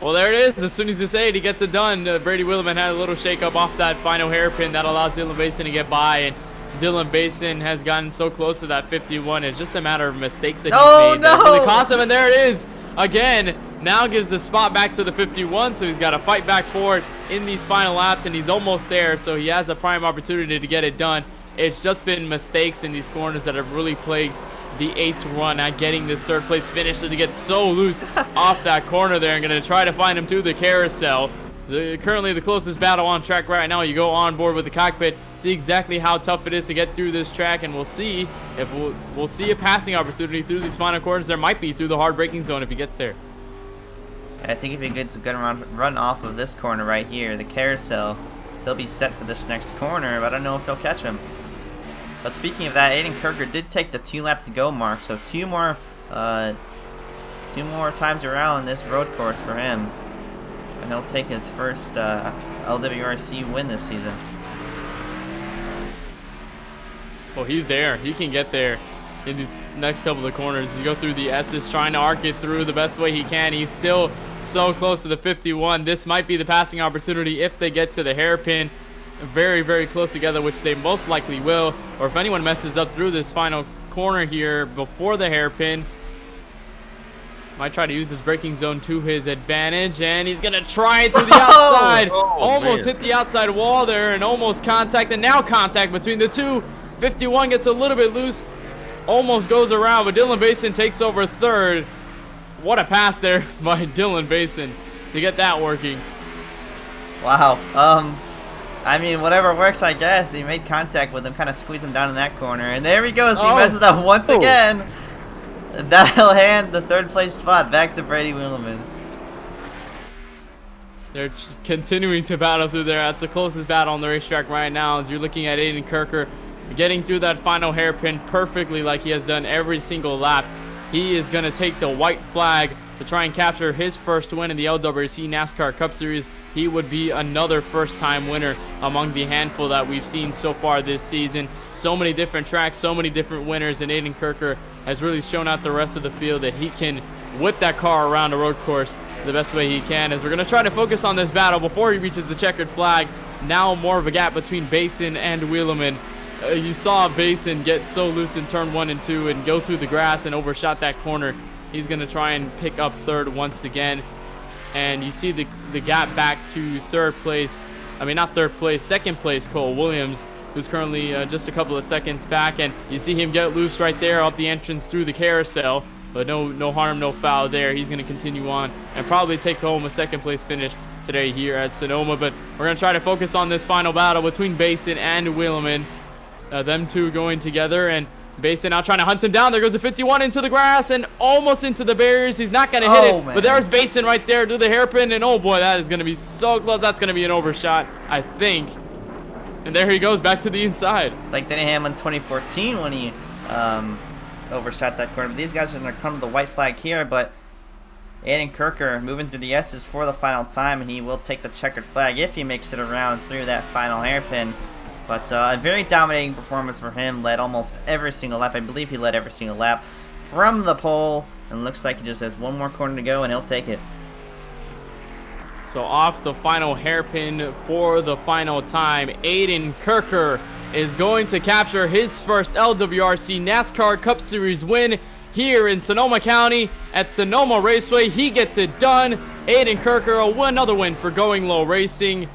Well, there it is. As soon as you say it, he gets it done. Brady Wheelman had a little shake-up off that final hairpin that allows Dylan Basin to get by. And Dylan Basin has gotten so close to that 51. It's just a matter of mistakes that he's made. That's going to cost him, and there it is. Again, now gives the spot back to the 51, so he's got to fight back for it in these final laps, and he's almost there, so he has a prime opportunity to get it done. It's just been mistakes in these corners that have really plagued the 8th run at getting this 3rd place finish. So to get so loose off that corner there, and going to try to find him to the carousel. Currently the closest battle on track right now. You go on board with the cockpit, see exactly how tough it is to get through this track, and we'll see if we'll see a passing opportunity through these final corners. There might be through the hard braking zone if he gets there. I think if he gets a good run off of this corner right here, the carousel, he'll be set for this next corner, but I don't know if he'll catch him. But speaking of that, Aiden Kirker did take the 2-lap to go mark, so two more times around this road course for him, and he'll take his first LWRC win this season. Well, he's there. He can get there in these next couple of corners. You go through the S's, trying to arc it through the best way he can. He's still so close to the 51. This might be the passing opportunity if they get to the hairpin. Very, very close together, which they most likely will. Or if anyone messes up through this final corner here before the hairpin, might try to use his braking zone to his advantage, and he's gonna try it through the outside. Almost hit the outside wall there, and almost contact, and now contact between the two. 51 gets a little bit loose, almost goes around, but Dylan Basin takes over 3rd. What a pass there by Dylan Basin to get that working. Wow. I mean, whatever works, I guess. He made contact with him, kind of squeezed him down in that corner, and there he goes. He messes up once again. That'll hand the 3rd place spot back to Brady Wheelman. They're continuing to battle through there. That's the closest battle on the racetrack right now, as you're looking at Aiden Kirker getting through that final hairpin perfectly like he has done every single lap. He is going to take the white flag to try and capture his first win in the LWRC NASCAR Cup Series. He would be another first-time winner among the handful that we've seen so far this season. So many different tracks, so many different winners, and Aiden Kirker has really shown out the rest of the field that he can whip that car around a road course the best way he can. As we're going to try to focus on this battle before he reaches the checkered flag. Now more of a gap between Basin and Wheelman. You saw Basin get so loose in turn 1 and 2 and go through the grass and overshot that corner. He's going to try and pick up 3rd once again. And you see the gap back to 3rd place. I mean, not 3rd place, 2nd place, Cole Williams, who's currently just a couple of seconds back. And you see him get loose right there up the entrance through the carousel. But no harm, no foul there. He's going to continue on and probably take home a 2nd place finish today here at Sonoma. But we're going to try to focus on this final battle between Basin and Wheelman. Them two going together, and Basin now trying to hunt him down. There goes the 51 into the grass and almost into the barriers. He's not going to hit it, man. But there's Basin right there to the hairpin, and oh boy, that is going to be so close. That's going to be an overshot, I think. And there he goes back to the inside. It's like Denny Hamlin 2014 when he overshot that corner. But these guys are going to come to the white flag here, but Aiden Kirker moving through the S's for the final time, and he will take the checkered flag if he makes it around through that final hairpin. But a very dominating performance for him. Led almost every single lap. I believe he led every single lap from the pole. And looks like he just has one more corner to go, and he'll take it. So off the final hairpin for the final time, Aiden Kirker is going to capture his first LWRC NASCAR Cup Series win here in Sonoma County at Sonoma Raceway. He gets it done. Aiden Kirker, another win for Going Low Racing.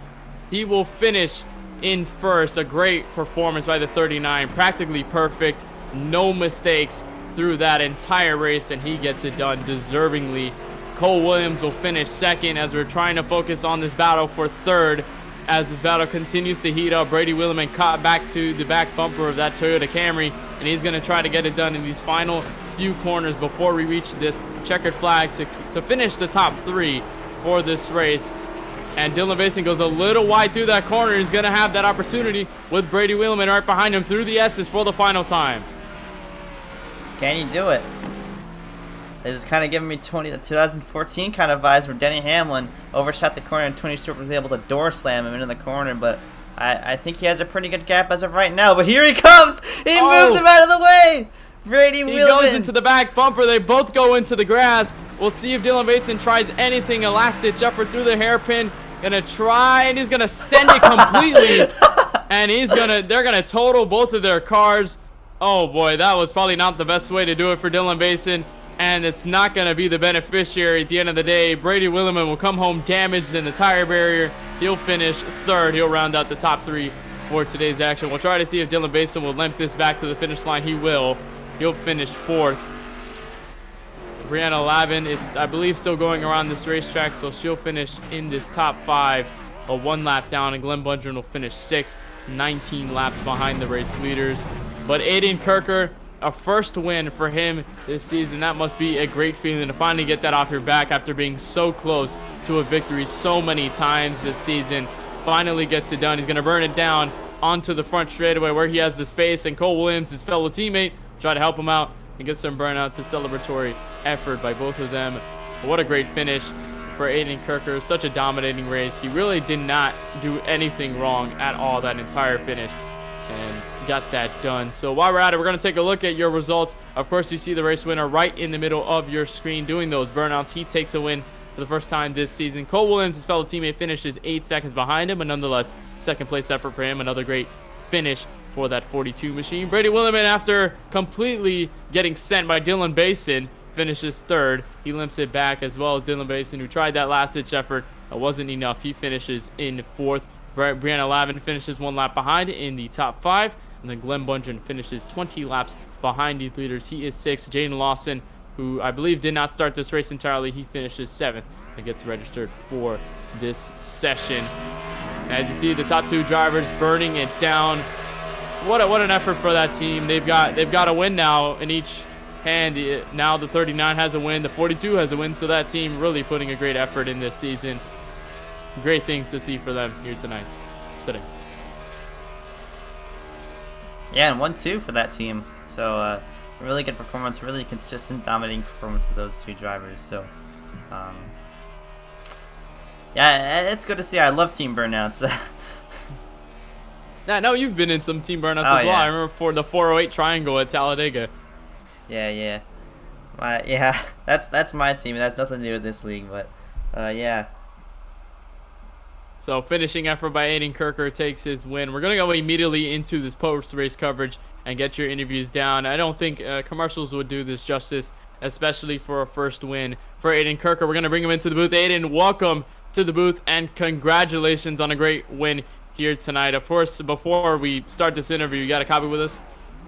He will finish in first. A great performance by the 39, practically perfect, no mistakes through that entire race, and he gets it done deservingly. Cole Williams will finish 2nd as we're trying to focus on this battle for 3rd. As this battle continues to heat up, Brady Wheelman caught back to the back bumper of that Toyota Camry, and he's going to try to get it done in these final few corners before we reach this checkered flag to finish the top 3 for this race. And Dylan Basin goes a little wide through that corner. He's going to have that opportunity with Brady Wheelman right behind him through the S's for the final time. Can he do it? This is kind of giving me 2014 kind of vibes where Denny Hamlin overshot the corner and Tony Stewart was able to door slam him into the corner. But I think he has a pretty good gap as of right now. But here he comes! He moves him out of the way! Brady Wheelman! He goes into the back bumper. They both go into the grass. We'll see if Dylan Basin tries anything. A last-ditch effort through the hairpin. Gonna try, and he's gonna send it completely. And they're gonna total both of their cars. Oh boy, that was probably not the best way to do it for Dylan Basin. And it's not gonna be the beneficiary at the end of the day. Brady Wheelman will come home damaged in the tire barrier. He'll finish 3rd. He'll round out the top 3 for today's action. We'll try to see if Dylan Basin will limp this back to the finish line. He will. He'll finish 4th. Brianna Lavin is, I believe, still going around this racetrack, so she'll finish in this top 5, a 1 lap down, and Glenn Bundren will finish 6th, 19 laps behind the race leaders. But Aiden Kirker, a first win for him this season. That must be a great feeling to finally get that off your back after being so close to a victory so many times this season. Finally gets it done. He's going to burn it down onto the front straightaway where he has the space, and Cole Williams, his fellow teammate, try to help him out and get some burnout to celebratory effort by both of them. What a great finish for Aiden Kirker. Such a dominating race. He really did not do anything wrong at all that entire finish, and got that done. So while we're at it, we're going to take a look at your results. Of course, you see the race winner right in the middle of your screen doing those burnouts. He takes a win for the first time this season. Cole Williams, his fellow teammate, finishes 8 seconds behind him, but nonetheless, second place effort for him. Another great finish for that 42 machine. Brady Williman, after completely getting sent by Dylan Basin, finishes 3rd. He limps it back, as well as Dylan Basin, who tried that last-ditch effort. It wasn't enough. He finishes in 4th. Brianna Lavin finishes 1 lap behind in the top 5. And then Glenn Bundren finishes 20 laps behind these leaders. He is 6th. Jaden Lawson, who I believe did not start this race entirely, he finishes 7th and gets registered for this session. As you see, the top 2 drivers burning it down. What an effort for that team. They've got a win now in each hand. Now the 39 has a win, the 42 has a win, so that team really putting a great effort in this season. Great things to see for them here today. Yeah, and 1-2 for that team. So really good performance, really consistent, dominating performance of those 2 drivers. So yeah, it's good to see. I love team burnouts. Yeah, I know you've been in some team burnouts as well. Yeah. I remember for the 408 triangle at Talladega. Yeah. Yeah, that's my team. It has nothing to do with this league, but yeah. So finishing effort by Aiden Kirker takes his win. We're going to go immediately into this post-race coverage and get your interviews down. I don't think commercials would do this justice, especially for a first win for Aiden Kirker. We're going to bring him into the booth. Aiden, welcome to the booth, and congratulations on a great win here tonight. Of course, before we start this interview, you got a copy with us?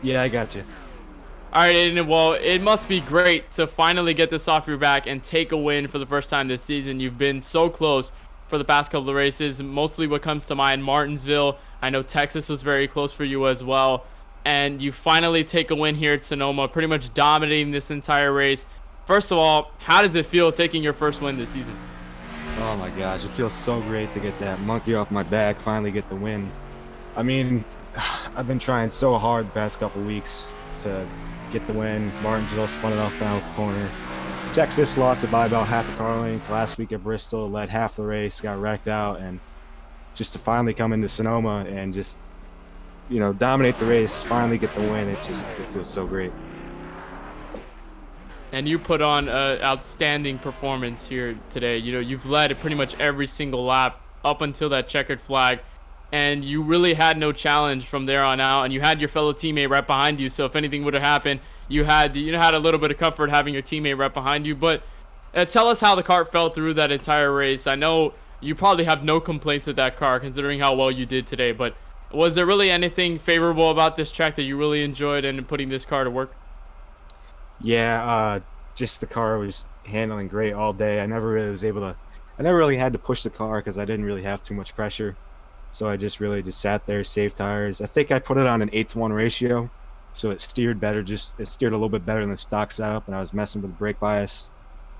Yeah, I got you. All right, Aiden, well, it must be great to finally get this off your back and take a win for the first time this season. You've been so close for the past couple of races. Mostly what comes to mind, Martinsville. I know Texas was very close for you as well. And you finally take a win here at Sonoma, pretty much dominating this entire race. First of all, how does it feel taking your first win this season? Oh my gosh, it feels so great to get that monkey off my back, finally get the win. I mean, I've been trying so hard the past couple of weeks to get the win. Martinsville spun it off down the corner. Texas lost it by about half a car length. Last week at Bristol, led half the race, got wrecked out, and just to finally come into Sonoma and just, dominate the race, finally get the win, it feels so great. And you put on an outstanding performance here today. You've led pretty much every single lap up until that checkered flag, and you really had no challenge from there on out, and you had your fellow teammate right behind you, so if anything would have happened, you had a little bit of comfort having your teammate right behind you. But tell us how the car felt through that entire race. I know you probably have no complaints with that car considering how well you did today, but was there really anything favorable about this track that you really enjoyed in putting this car to work? Yeah, just the car was handling great all day. I never really had to push the car because I didn't really have too much pressure. So I just sat there, saved tires. I think I put it on an 8-to-1 ratio, so it steered better. It steered a little bit better than the stock setup, and I was messing with brake bias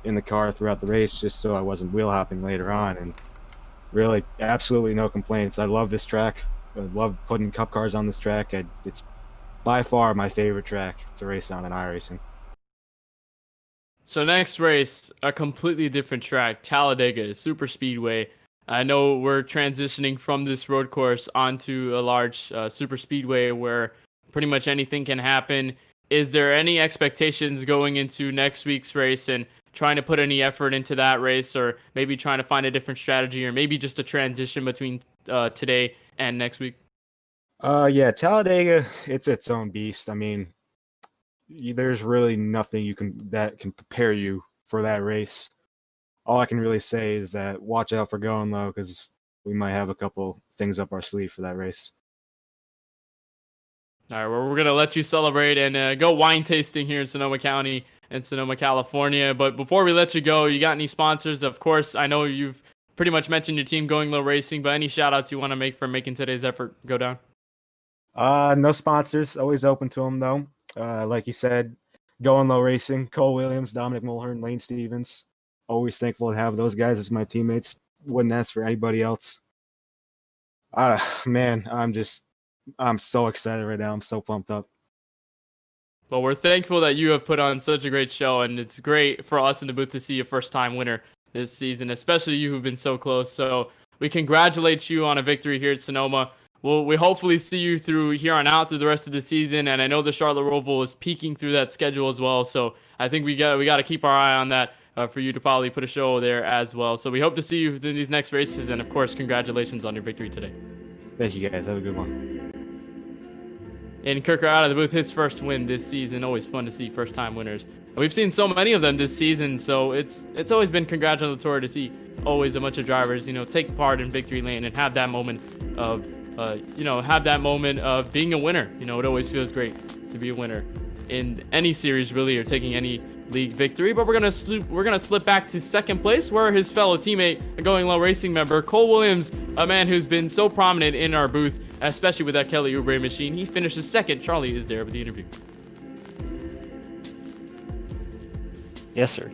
in the car throughout the race just so I wasn't wheel hopping later on. And really, absolutely no complaints. I love this track. I love putting cup cars on this track. It's by far my favorite track to race on in iRacing. So next race, a completely different track, Talladega Super Speedway. I know we're transitioning from this road course onto a large super speedway where pretty much anything can happen. Is there any expectations going into next week's race and trying to put any effort into that race, or maybe trying to find a different strategy, or maybe just a transition between today and next week? Yeah, Talladega, it's its own beast. I mean, there's really nothing that can prepare you for that race. All I can really say is that watch out for going low, because we might have a couple things up our sleeve for that race. All right, well, we're going to let you celebrate and go wine tasting here in Sonoma County and Sonoma, California. But before we let you go, you got any sponsors? Of course, I know you've pretty much mentioned your team, Going Low Racing, but any shout outs you want to make for making today's effort go down? No sponsors. Always open to them, though. Like you said, Going Low Racing, Cole Williams, Dominic Mulhern, Lane Stevens. Always thankful to have those guys as my teammates. Wouldn't ask for anybody else. Man, I'm so excited right now. I'm so pumped up. Well, we're thankful that you have put on such a great show, and it's great for us in the booth to see a first-time winner this season, especially you who've been so close. So we congratulate you on a victory here at Sonoma. We hopefully see you through here on out through the rest of the season, and I know the Charlotte Roval is peaking through that schedule as well. So I think we got to keep our eye on that for you to probably put a show there as well. So we hope to see you in these next races, and of course, congratulations on your victory today. Thank you guys. Have a good one. And Kirker out of the booth, his first win this season. Always fun to see first-time winners. And we've seen so many of them this season, so it's always been congratulatory to see always a bunch of drivers, take part in victory lane and have that moment of, being a winner. It always feels great to be a winner in any series, really, or taking any league victory. But we're gonna slip back to second place, where his fellow teammate, a Going Low Racing member, Cole Williams, a man who's been so prominent in our booth, especially with that Kelly Oubre machine. He finishes second. Charlie is there with the interview. Yes, sir.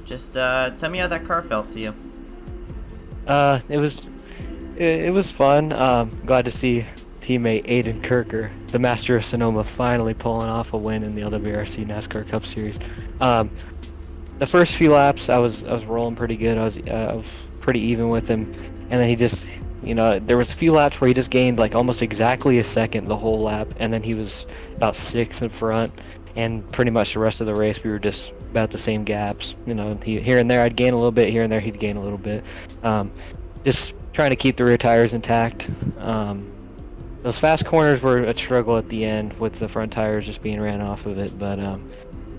Just tell me how that car felt to you. It was fun. Glad to see teammate Aiden Kirker, the master of Sonoma, finally pulling off a win in the LWRC NASCAR Cup Series. The first few laps, I was rolling pretty good. I was pretty even with him, and then he just, there was a few laps where he just gained like almost exactly a second the whole lap, and then he was about 6 in front, and pretty much the rest of the race we were just about the same gaps. Here and there I'd gain a little bit, here and there he'd gain a little bit. Just trying to keep the rear tires intact. Those fast corners were a struggle at the end with the front tires just being ran off of it, but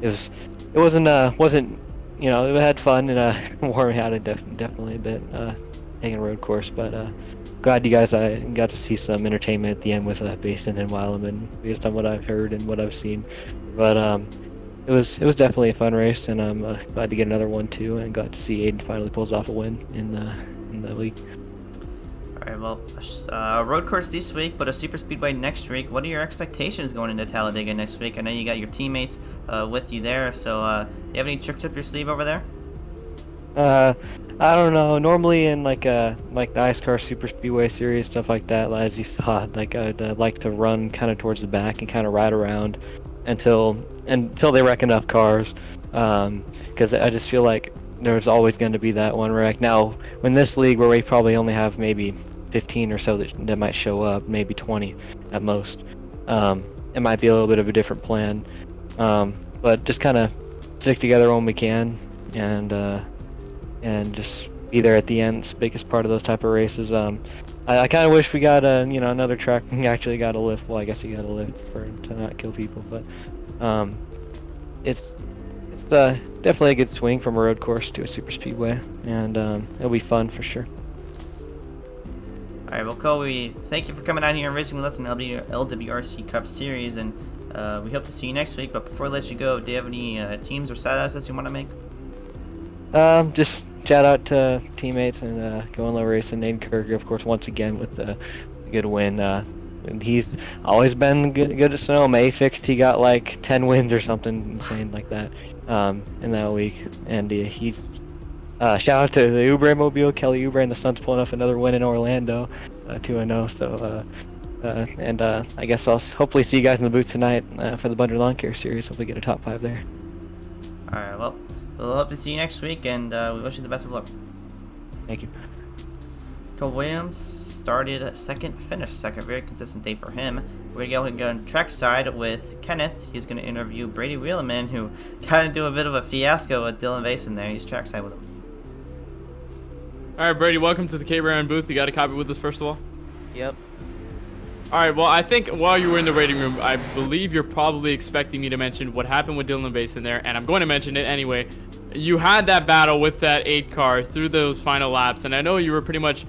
it wasn't it had fun and wore me out definitely a bit taking a road course, but glad you guys got to see some entertainment at the end with Basin and Wildman based on what I've heard and what I've seen. But it was definitely a fun race, and I'm glad to get another one too, and got to see Aiden finally pulls off a win in the league. Alright, well, road course this week, but a super speedway next week. What are your expectations going into Talladega next week? I know you got your teammates with you there, so do you have any tricks up your sleeve over there? I don't know. Normally in like the NASCAR Super Speedway Series, stuff like that, as you saw, like I'd like to run kind of towards the back and kind of ride around until they wreck enough cars, because I just feel like there's always going to be that one wreck. Now, in this league where we probably only have maybe 15 or so that might show up, maybe 20 at most, it might be a little bit of a different plan, but just kind of stick together when we can, and just be there at the end. It's the biggest part of those type of races. I kind of wish we got another track we actually got a lift. Well, I guess you got a lift to not kill people, but it's definitely a good swing from a road course to a super speedway, and it'll be fun for sure. Alright, well, Cole, we thank you for coming out here and racing with us in the LWRC Cup Series, and we hope to see you next week. But before I let you go, do you have any teams or shout-outs that you want to make? Just shout out to teammates and Going Low Racing, Aiden Kirker, of course, once again with the good win. And he's always been good at Sonoma. He got like 10 wins or something insane like that in that week. And he's shout out to the Oubre Mobile, Kelly Oubre, and the Suns pulling off another win in Orlando, 2-0. So I guess I'll hopefully see you guys in the booth tonight for the Bundler Lawn Care Series. Hopefully get a top 5 there. All right, well, we'll hope to see you next week, and we wish you the best of luck. Thank you. Cole Williams started second, finished second. Very consistent day for him. We're going to go on trackside with Kenneth. He's going to interview Brady Wheelman, who kind of do a bit of a fiasco with Dylan Basin there. He's trackside with him. All right, Brady, welcome to the KBRN booth. You got a copy with us, first of all? Yep. All right, well, I think while you were in the waiting room, I believe you're probably expecting me to mention what happened with Dylan Basin there, and I'm going to mention it anyway. you had that battle with that 8 car through those final laps, and I know you were pretty much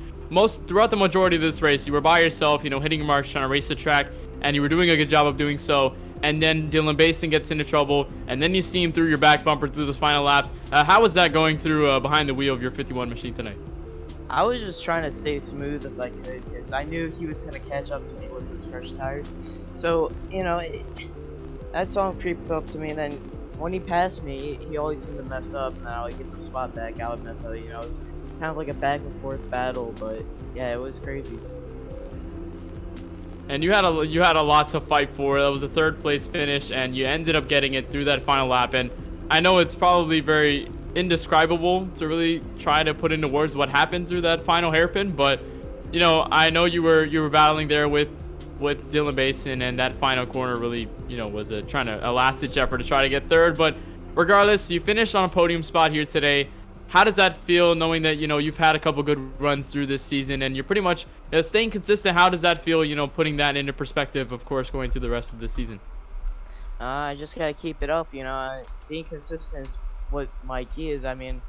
throughout the majority of this race, you were by yourself, you know, hitting your marks, trying to race the track, and you were doing a good job of doing so. And then Dylan Basin gets into trouble, and then you steam through your back bumper through those final laps. How was that going through behind the wheel of your 51 machine tonight? I was just trying to stay smooth as I could because I knew he was going to catch up to me with his fresh tires. So, you know, that song creeped up to me, and then when he passed me, he always seemed to mess up, and I would get the spot back, I would mess up, you know, it was kind of like a back and forth battle, but yeah, it was crazy. And you had a lot to fight for. That was a 3rd place finish, and you ended up getting it through that final lap. And I know it's probably very indescribable to really try to put into words what happened through that final hairpin, but you know, I know you were battling there with Dylan Basin, and that final corner really, you know, was a last-ditch effort to try to get 3rd. But regardless, you finished on a podium spot here today. How does that feel, knowing that, you know, you've had a couple good runs through this season and you're pretty much staying consistent? How does that feel, you know, putting that into perspective, of course, going through the rest of the season? I just gotta keep it up, you know. Being consistent is what my key is. I mean,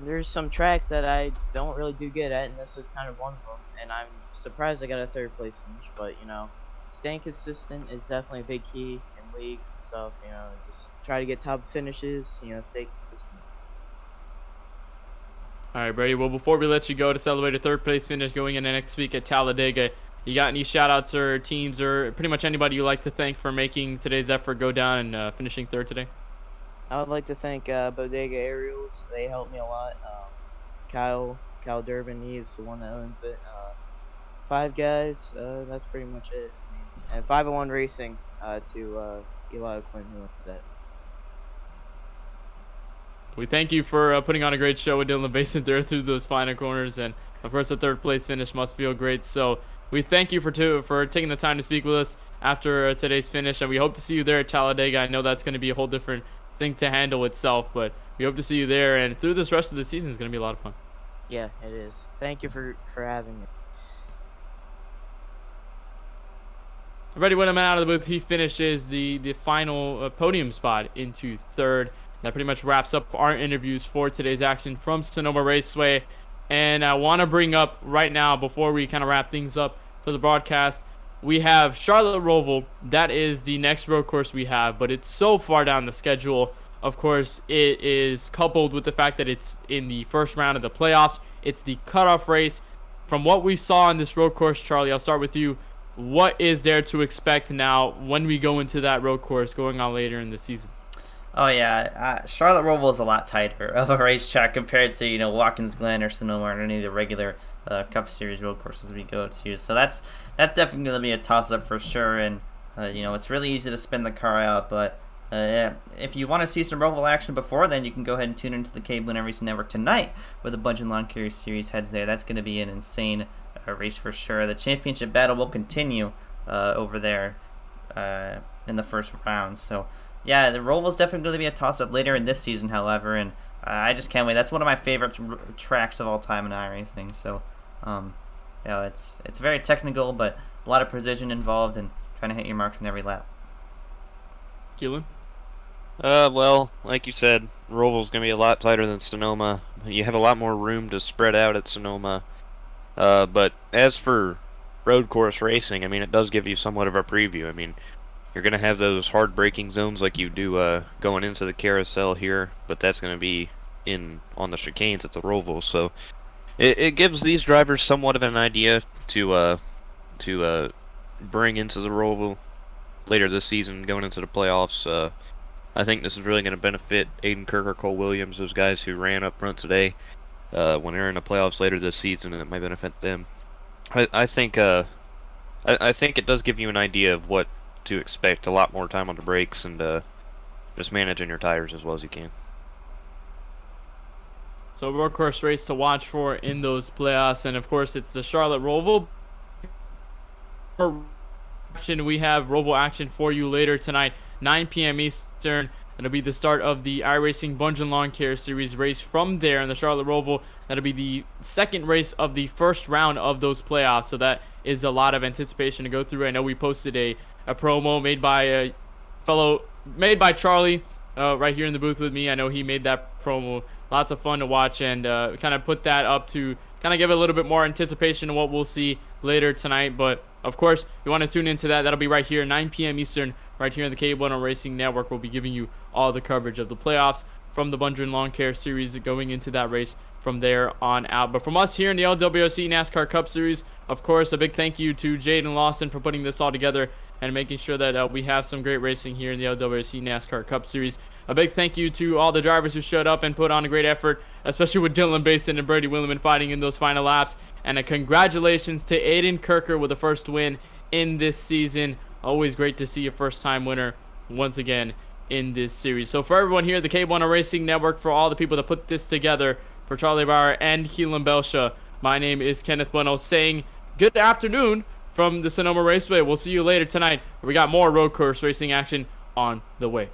there's some tracks that I don't really do good at, and this is kind of one of them. And I'm surprised I got a 3rd place finish, but you know, staying consistent is definitely a big key in leagues and stuff. You know, just try to get top finishes. You know, stay consistent. All right, Brady. Well, before we let you go to celebrate a 3rd place finish going into next week at Talladega, you got any shout-outs or teams or pretty much anybody you like to thank for making today's effort go down and finishing 3rd today? I would like to thank Bodega Aerials. They helped me a lot. Kyle Durbin, he's the one that owns it. Five Guys, that's pretty much it. And 501 Racing to Eli Quinn, who owns that. We thank you for putting on a great show with Dylan Basin there through those final corners, and of course the 3rd place finish must feel great. So we thank you for taking the time to speak with us after today's finish, and we hope to see you there at Talladega. I know that's going to be a whole different thing to handle itself, but we hope to see you there, and through this rest of the season is going to be a lot of fun. Yeah, it is. Thank you for having me. Already when I'm out of the booth, he finishes the final podium spot into 3rd. That pretty much wraps up our interviews for today's action from Sonoma Raceway. And I want to bring up right now, before we kind of wrap things up for the broadcast, we have Charlotte Roval. That is the next road course we have, but it's so far down the schedule. Of course, it is coupled with the fact that it's in the first round of the playoffs. It's the cutoff race. From what we saw on this road course, Charlie, I'll start with you. What is there to expect now when we go into that road course going on later in the season? Oh yeah, Charlotte Roval is a lot tighter of a racetrack compared to, you know, Watkins Glen or Sonoma or any of the regular Cup Series road courses we go to. So that's definitely going to be a toss-up for sure. And you know, it's really easy to spin the car out, but yeah, if you want to see some Roval action before then, you can go ahead and tune into the KBRN Racing Network tonight, where the Bunch and Lawn Care Series heads there. That's going to be an insane race for sure. The championship battle will continue over there in the first round. So yeah, the Roval's definitely going to be a toss-up later in this season, however, and I just can't wait. That's one of my favorite tracks of all time in iRacing. So, you know, it's very technical, but a lot of precision involved and trying to hit your marks in every lap. Kelan? Well, like you said, Roval's going to be a lot tighter than Sonoma. You have a lot more room to spread out at Sonoma. But as for road course racing, I mean, it does give you somewhat of a preview. I mean, you're going to have those hard braking zones like you do going into the carousel here, but that's going to be on the chicanes at the Roval. So it gives these drivers somewhat of an idea to bring into the Roval later this season, going into the playoffs. I think this is really going to benefit Aiden Kirker, Cole Williams, those guys who ran up front today. When they're in the playoffs later this season, and it might benefit them. I think it does give you an idea of what to expect. A lot more time on the brakes and just managing your tires as well as you can. So road course race to watch for in those playoffs, and of course it's the Charlotte Roval. We have Roval action for you later tonight, 9 p.m. Eastern. It'll be the start of the iRacing Bunch and Lawn Care Series race from there in the Charlotte Roval. That'll be the second race of the first round of those playoffs. So that is a lot of anticipation to go through. I know we posted a promo made by Charlie right here in the booth with me. I know he made that promo lots of fun to watch, and kind of put that up to kind of give it a little bit more anticipation of what we'll see later tonight. But of course, you want to tune into that. That'll be right here, 9 p.m. Eastern, right here on the KBRN Racing Network. We'll be giving you all the coverage of the playoffs from the Bundren Lawn Care Series going into that race from there on out. But from us here in the LWRC NASCAR Cup Series, of course, a big thank you to Jaden Lawson for putting this all together and making sure that we have some great racing here in the LWRC NASCAR Cup Series. A big thank you to all the drivers who showed up and put on a great effort, especially with Dylan Basin and Brady Williman fighting in those final laps. And a congratulations to Aiden Kirker with the first win in this season. Always great to see a first-time winner once again in this series. So for everyone here at the KBRN Racing Network, for all the people that put this together, for Charlie Baier and Kelan Belsha, my name is Kenneth Bueno saying good afternoon from the Sonoma Raceway. We'll see you later tonight. We got more road course racing action on the way.